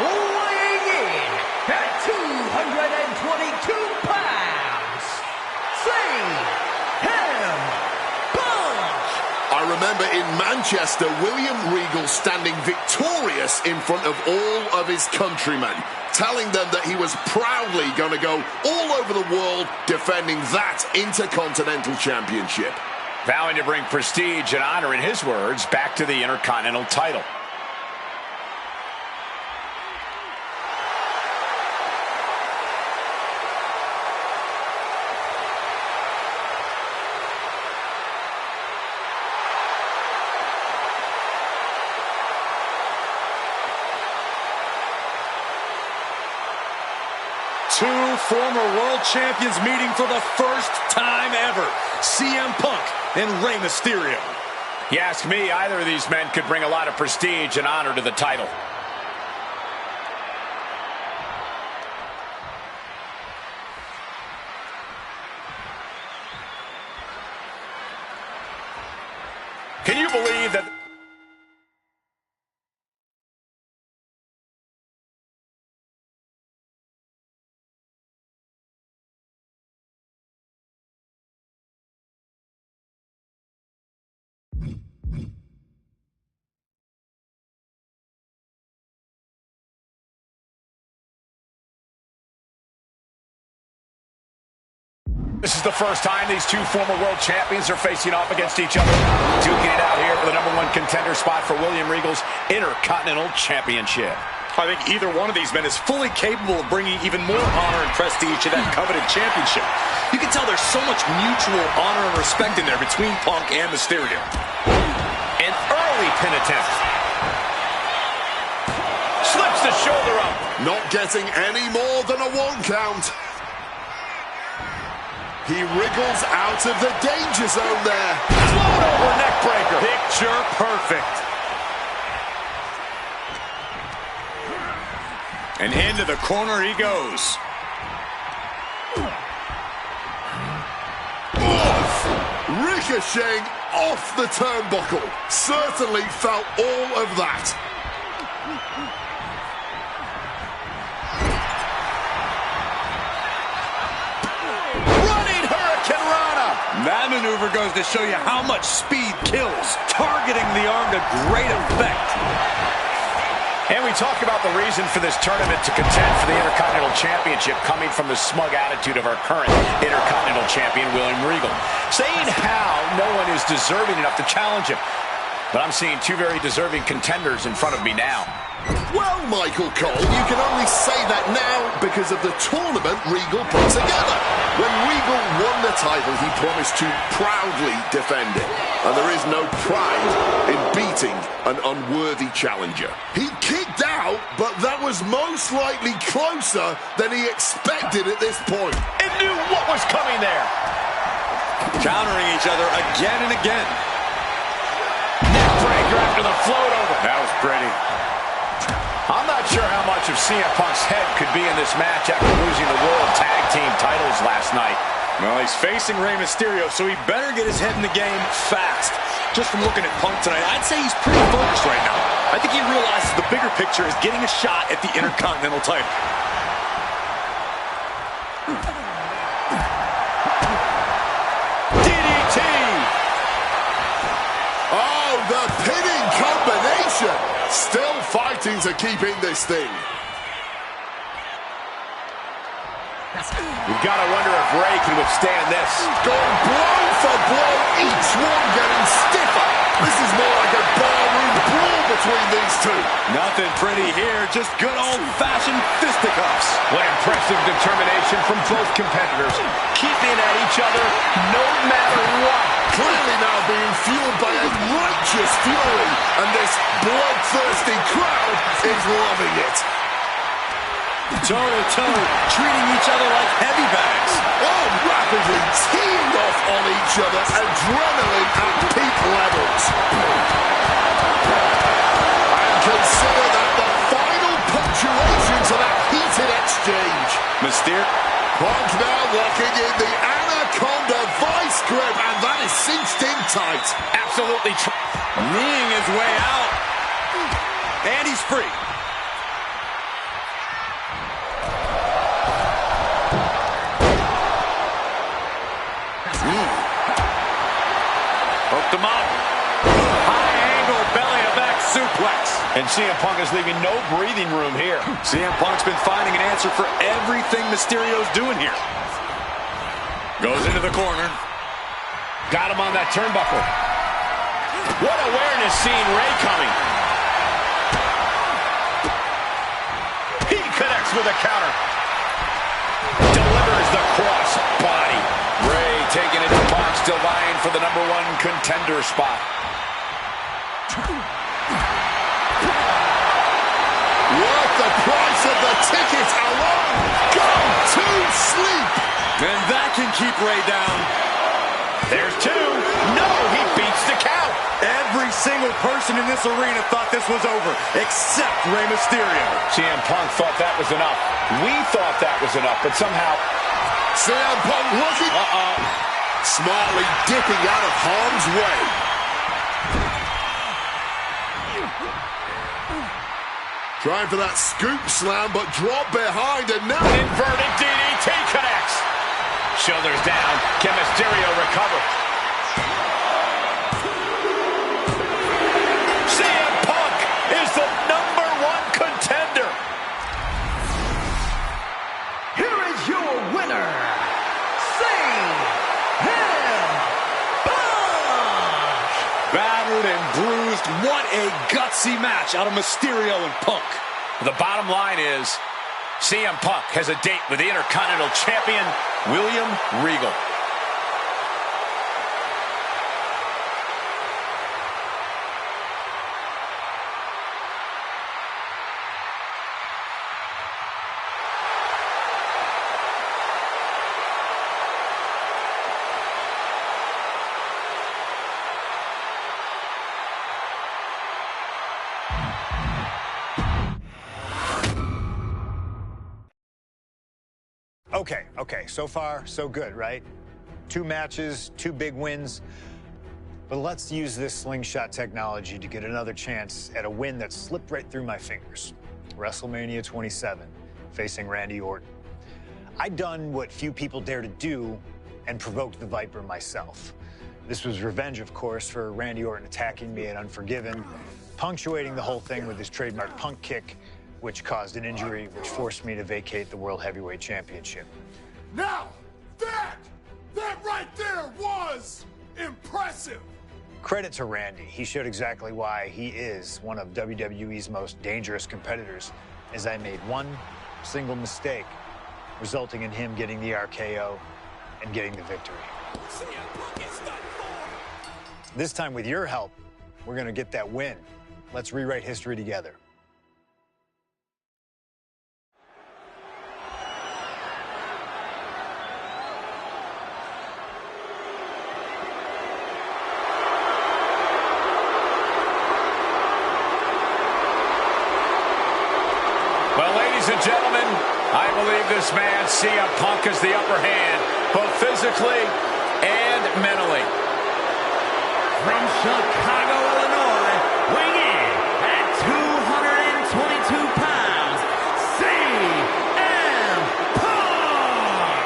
F: weighing in at 222 pounds, CM Punk.
C: I remember in Manchester, William Regal standing victorious in front of all of his countrymen, telling them that he was proudly going to go all over the world defending that Intercontinental Championship.
A: Vowing to bring prestige and honor, in his words, back to the Intercontinental title.
B: Two former world champions meeting for the first time ever. CM Punk and Rey Mysterio.
A: You ask me, either of these men could bring a lot of prestige and honor to the title. Can you believe that? This is the first time these two former world champions are facing off against each other, duking it out here for the #1 contender spot for William Regal's Intercontinental Championship.
B: I think either one of these men is fully capable of bringing even more honor and prestige to that coveted championship. You can tell there's so much mutual honor and respect in there between Punk and Mysterio.
A: An early pin attempt. Slips the shoulder up.
C: Not getting any more than a 1 count. He wriggles out of the danger zone there.
A: Float over neck breaker.
B: Picture perfect. And into the corner he goes.
C: Ricocheting off the turnbuckle. Certainly felt all of that.
B: That maneuver goes to show you how much speed kills, targeting the arm to great effect.
A: And we talk about the reason for this tournament to contend for the Intercontinental Championship coming from the smug attitude of our current Intercontinental Champion, William Regal, saying how no one is deserving enough to challenge him. But I'm seeing two very deserving contenders in front of me now.
C: Well, Michael Cole, you can only say that now because of the tournament Regal put together. When Regal won the title, he promised to proudly defend it. And there is no pride in beating an unworthy challenger. He kicked out, but that was most likely closer than he expected at this point.
A: And knew what was coming there.
B: Countering each other again and again.
A: Neck breaker after the float over.
B: That was pretty.
A: I'm not sure how much of CM Punk's head could be in this match after losing the World Tag Team titles last night.
B: Well, he's facing Rey Mysterio, so he better get his head in the game fast. Just from looking at Punk tonight, I'd say he's pretty focused right now. I think he realizes the bigger picture is getting a shot at the Intercontinental title.
A: DDT!
C: Oh, the pinning combination! Still fighting to keep in this thing.
A: You've got to wonder if Rey can withstand this.
C: Going blow for blow, each one getting stiffer. This is more like a barroom brawl between these two.
B: Nothing pretty here, just good old-fashioned fisticuffs.
A: What impressive determination from both competitors, keeping at each other no matter what.
C: Clearly now being fueled by a righteous fury, and this bloodthirsty crowd is loving it.
B: Toe-to-toe, treating each other like heavy bags.
C: Oh, rapidly teeing off on each other, adrenaline at peak level.
B: Mysterio.
C: Punk now locking in the Anaconda vice grip, and that is cinched in tight.
A: Absolutely.
B: Kneeing his way out. And he's free. Hooked him up. High angle belly to back suplex.
A: And CM Punk is leaving no breathing room here.
B: CM Punk's been finding an answer for everything Mysterio's doing here. Goes into the corner.
A: Got him on that turnbuckle. What awareness seeing Ray coming. He connects with a counter. Delivers the cross body. Ray taking it to Punk, still vying for the #1 contender spot.
C: Worth the price of the ticket alone. Go to sleep.
B: And that can keep Ray down.
A: There's 2. No, he beats the count.
D: Every single person in this arena thought this was over, except Rey Mysterio.
A: CM Punk thought that was enough. We thought that was enough, but somehow
C: CM Punk looking. Smartly dipping out of harm's way. Trying for that scoop slam, but drop behind, and now
A: inverted DDT connects. Shoulders down. Can Mysterio recover? CM Punk is the #1 contender.
F: Here is your winner, CM Punk!
B: Battered and bruised. What a gutsy match out of Mysterio and Punk.
A: The bottom line is CM Punk has a date with the Intercontinental Champion, William Regal.
E: Okay, so far, so good, right? 2 matches, 2 big wins. But let's use this slingshot technology to get another chance at a win that slipped right through my fingers. WrestleMania 27, facing Randy Orton. I'd done what few people dare to do and provoked the Viper myself. This was revenge, of course, for Randy Orton attacking me at Unforgiven, punctuating the whole thing with his trademark punk kick, which caused an injury, which forced me to vacate the World Heavyweight Championship.
C: now that right there was impressive.
E: Credit to Randy. He showed exactly why he is one of WWE's most dangerous competitors, as I made one single mistake, resulting in him getting the RKO and getting the victory. This time, with your help, we're going to get that win. Let's rewrite history together.
A: Well, ladies and gentlemen, I believe this man, CM Punk, has the upper hand, both physically and mentally.
F: From Chicago, Illinois, weighing in at 222 pounds, CM Punk!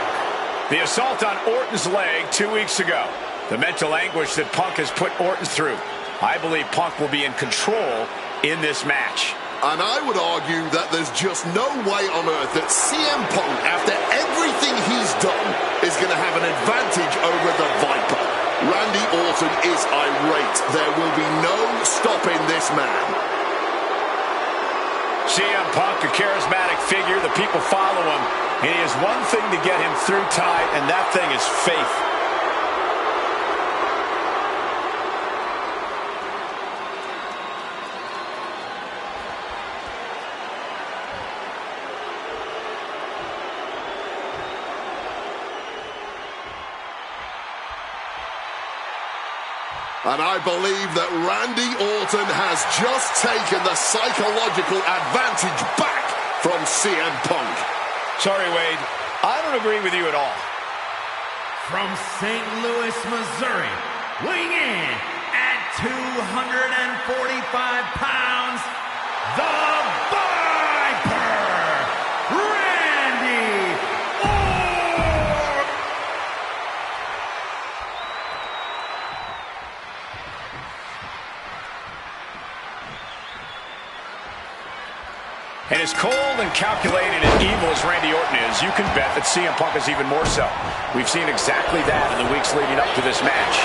A: The assault on Orton's leg 2 weeks ago. The mental anguish that Punk has put Orton through. I believe Punk will be in control in this match.
C: And I would argue that there's just no way on earth that CM Punk, after everything he's done, is going to have an advantage over the Viper. Randy Orton is irate. There will be no stopping this man.
A: CM Punk, a charismatic figure. The people follow him. And he has one thing to get him through tonight, and that thing is faith.
C: And I believe that Randy Orton has just taken the psychological advantage back from CM Punk.
A: Sorry, Wade. I don't agree with you at all.
F: From St. Louis, Missouri, weighing in at 245 pounds, the Viper, Randy Orton.
A: And as cold and calculated and evil as Randy Orton is, you can bet that CM Punk is even more so. We've seen exactly that in the weeks leading up to this match.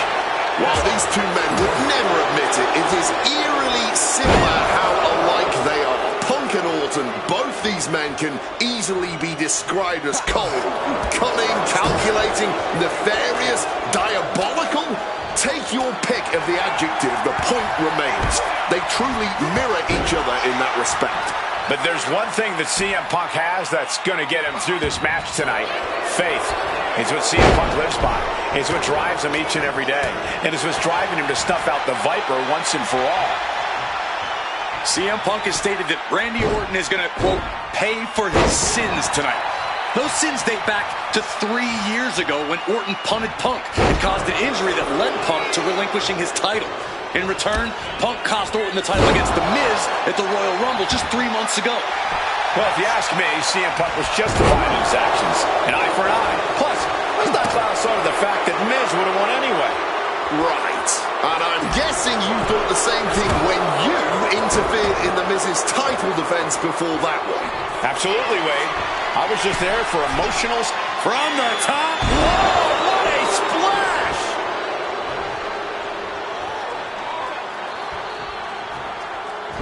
C: While these two men would never admit it, it is eerily similar how alike they are. Punk and Orton, both these men can easily be described as cold, cunning, calculating, nefarious, diabolical. Take your pick of the adjective, the point remains. They truly mirror each other in that respect.
A: But there's one thing that CM Punk has that's going to get him through this match tonight. Faith. It's what CM Punk lives by. It's what drives him each and every day. And it's what's driving him to snuff out the Viper once and for all.
B: CM Punk has stated that Randy Orton is going to, quote, pay for his sins tonight. Those sins date back to 3 years ago when Orton punted Punk and caused an injury that led Punk to relinquishing his title. In return, Punk cost Orton the title against The Miz at the Royal Rumble just 3 months ago.
A: Well, if you ask me, CM Punk was justified in his actions. An eye for an eye. Plus, let's not gloss over the fact that Miz would have won anyway.
C: Right. And I'm guessing you thought the same thing when you interfered in The Miz's title defense before that one.
A: Absolutely, Wade. I was just there for emotional...
B: From the top.
A: Whoa, what a splash!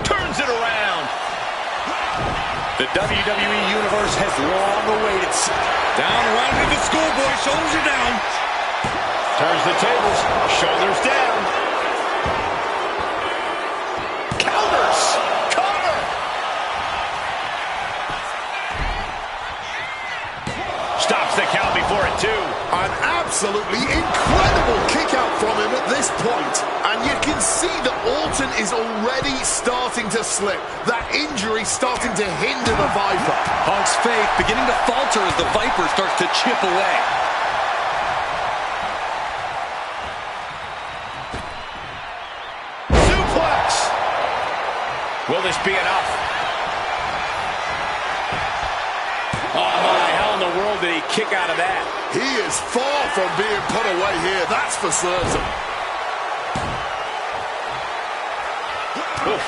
A: Turns it around.
B: The WWE Universe has long awaited. Down right into the schoolboy. Shoulders are down.
A: Turns the tables. Shoulders down. Counters. Cover. Stops the count before it, too.
C: An absolutely incredible kick out from him at this point. And you can see that Orton is already starting to slip. That injury starting to hinder the Viper.
B: Punk's faith beginning to falter as the Viper starts to chip away.
A: Suplex. Will this be enough? Oh, my. How in the world did he kick out of that?
C: He is far from being put away here, that's for certain.
A: Oof.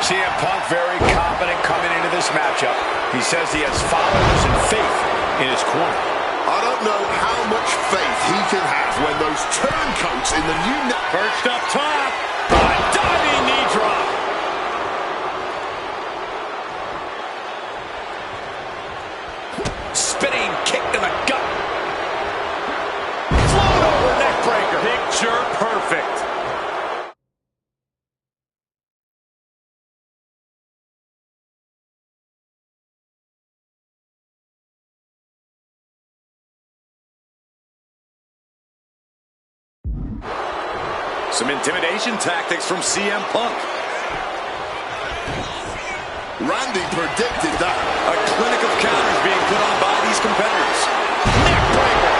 A: CM Punk very confident coming into this matchup. He says he has followers and faith in his corner.
C: I don't know how much faith he can have when those turncoats in the new...
A: Perched up top. A diving knee drop. Spinning kick to the gut. Float over neck breaker. Picture perfect.
B: Some intimidation tactics from CM Punk.
C: Randy predicted that.
B: A clinic of counters being put on by these competitors.
A: Neck breaker.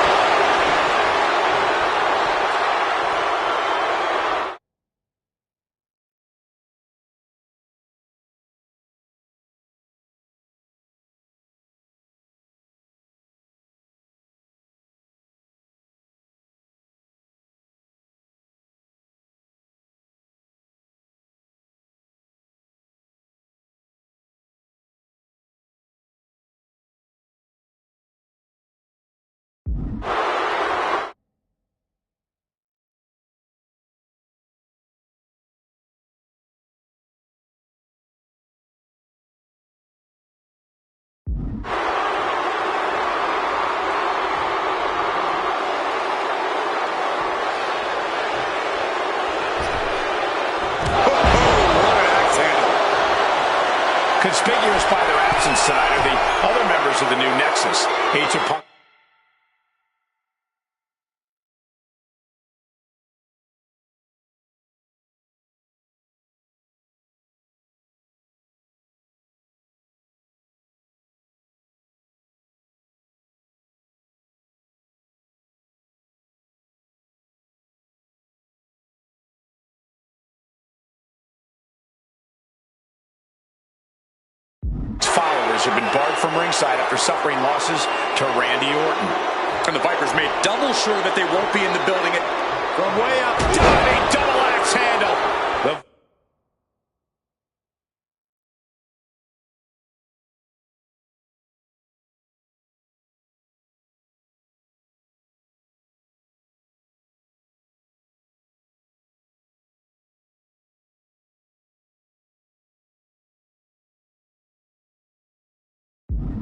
A: Conspicuous by their absence tonight are the other members of the new Nexus. Each of Punk followers have been barred from ringside after suffering losses to Randy Orton.
B: And the Vipers made double sure that they won't be in the building.
A: From way up, diving double axe handle.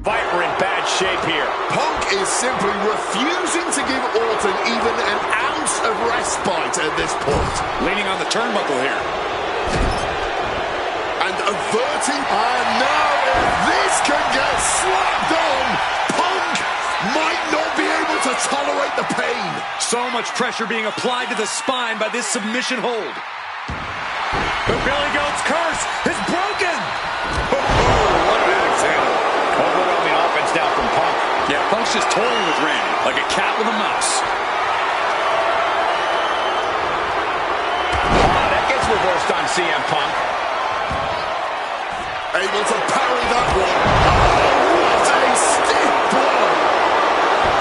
A: Viper in bad shape here.
C: Punk is simply refusing to give Orton even an ounce of respite at this point.
B: Leaning on the turnbuckle here.
C: And averting. And now if this can get slapped on, Punk might not be able to tolerate the pain.
B: So much pressure being applied to the spine by this submission hold.
D: The Billy Goat's curse is broken.
B: What an axe handle.
A: Overwhelming offense now from Punk.
B: Yeah, Punk's just toying with Randy like a cat with a mouse.
A: That gets reversed on CM Punk.
C: Able to parry that one. Oh, what a stiff blow.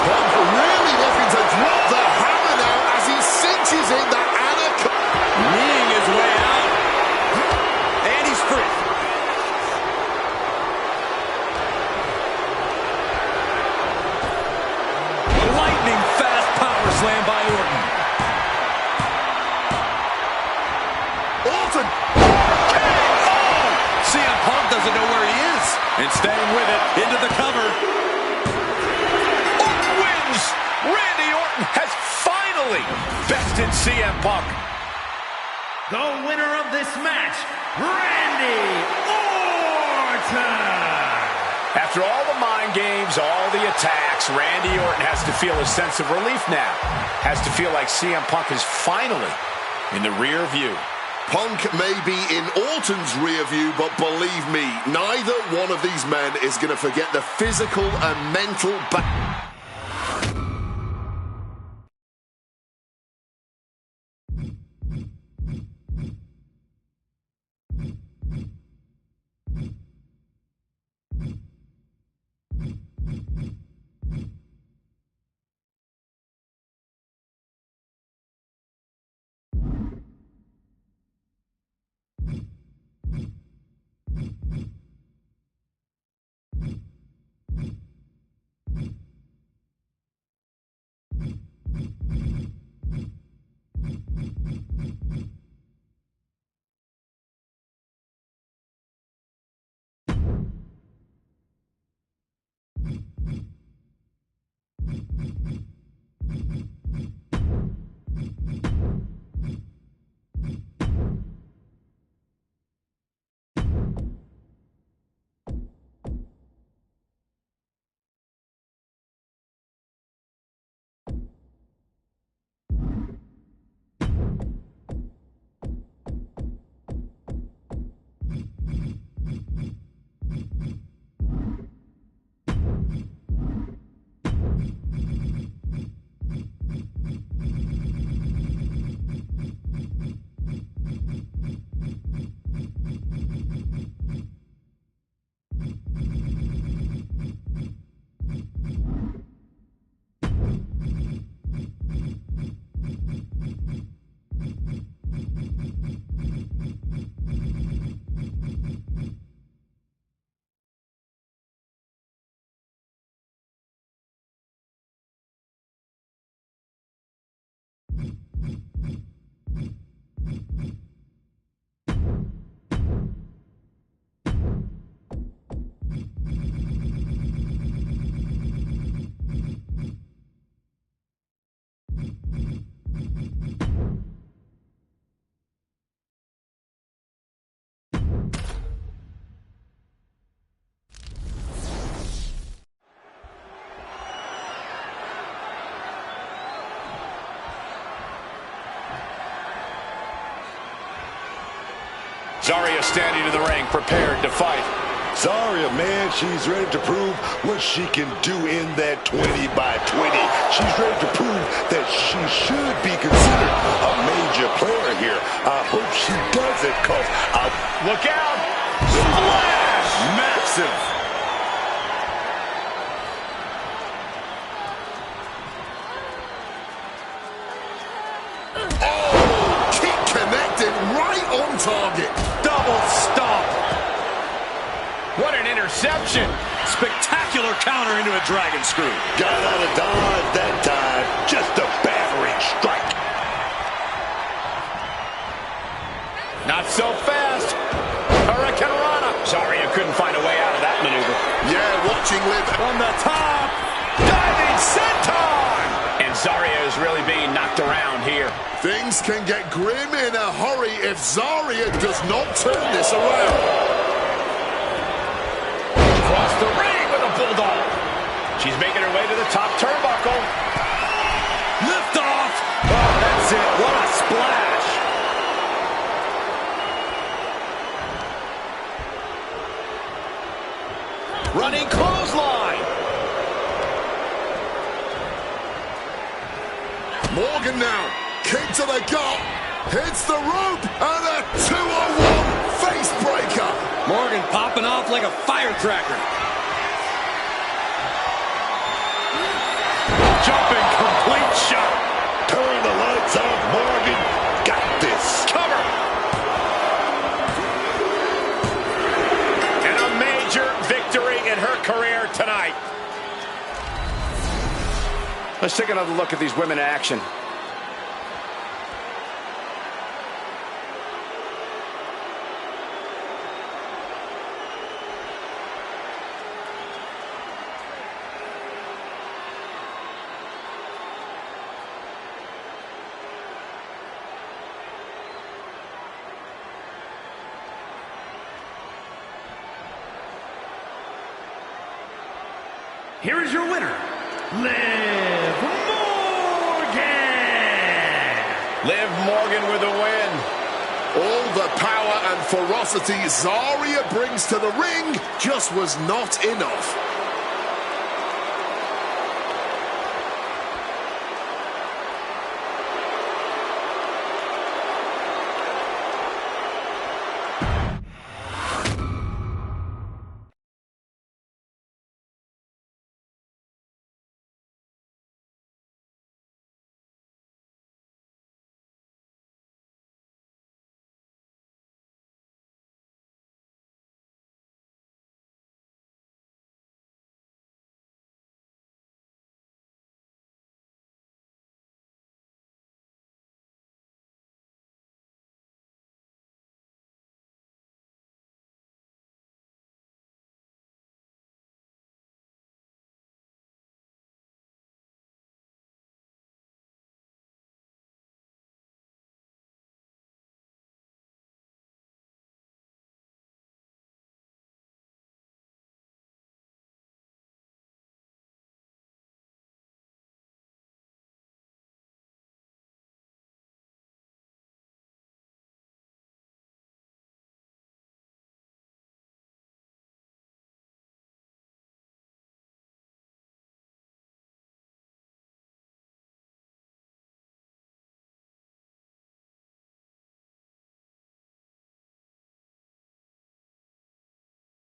C: Punk really looking to drop the hammer now as he cinches in that anaconda.
B: Kneeing his way out. And he's free. Lightning fast power slam by Orton.
C: Orton.
B: CM Punk doesn't know where he is. And staying with it, into the cover.
A: Orton wins! Randy Orton has finally bested CM Punk.
F: The winner of this match, Randy Orton!
A: After all the mind games, all the attacks, Randy Orton has to feel a sense of relief now. Has to feel like CM Punk is finally in the rear view.
C: Punk may be in Orton's rear view, but believe me, neither one of these men is going to forget the physical and mental
A: Zarya standing in the ring, prepared to fight.
G: Zarya, man, she's ready to prove what she can do in that 20 by 20. She's ready to prove that she should be considered a major player here. I hope she does it, cause
A: Look out! Splash!
B: Massive.
A: interception.
B: Spectacular counter into a dragon screw.
G: Got out of dodge that time. Just a battering strike.
A: Not so fast. Hurricane Rana. Zarya couldn't find a way out of that maneuver.
C: Yeah, watching Liv
A: From the top. Diving senton. And Zarya is really being knocked around here.
C: Things can get grim in a hurry if Zarya does not turn this around.
A: Across the ring with a bulldog. She's making her way to the top turnbuckle.
B: Lift off. Oh, that's it. What a splash.
A: Running clothesline.
C: Morgan now. Kick to the gut. Hits the rope. And a 2-on-1 face breaker.
B: Morgan popping off like a firecracker.
A: Jumping complete shot.
G: Turn the lights off, Morgan. Got this.
A: Cover. And a major victory in her career tonight. Let's take another look at these women in action.
F: Here is your winner, Liv Morgan.
A: Liv Morgan with a win.
C: All the power and ferocity Zarya brings to the ring just was not enough.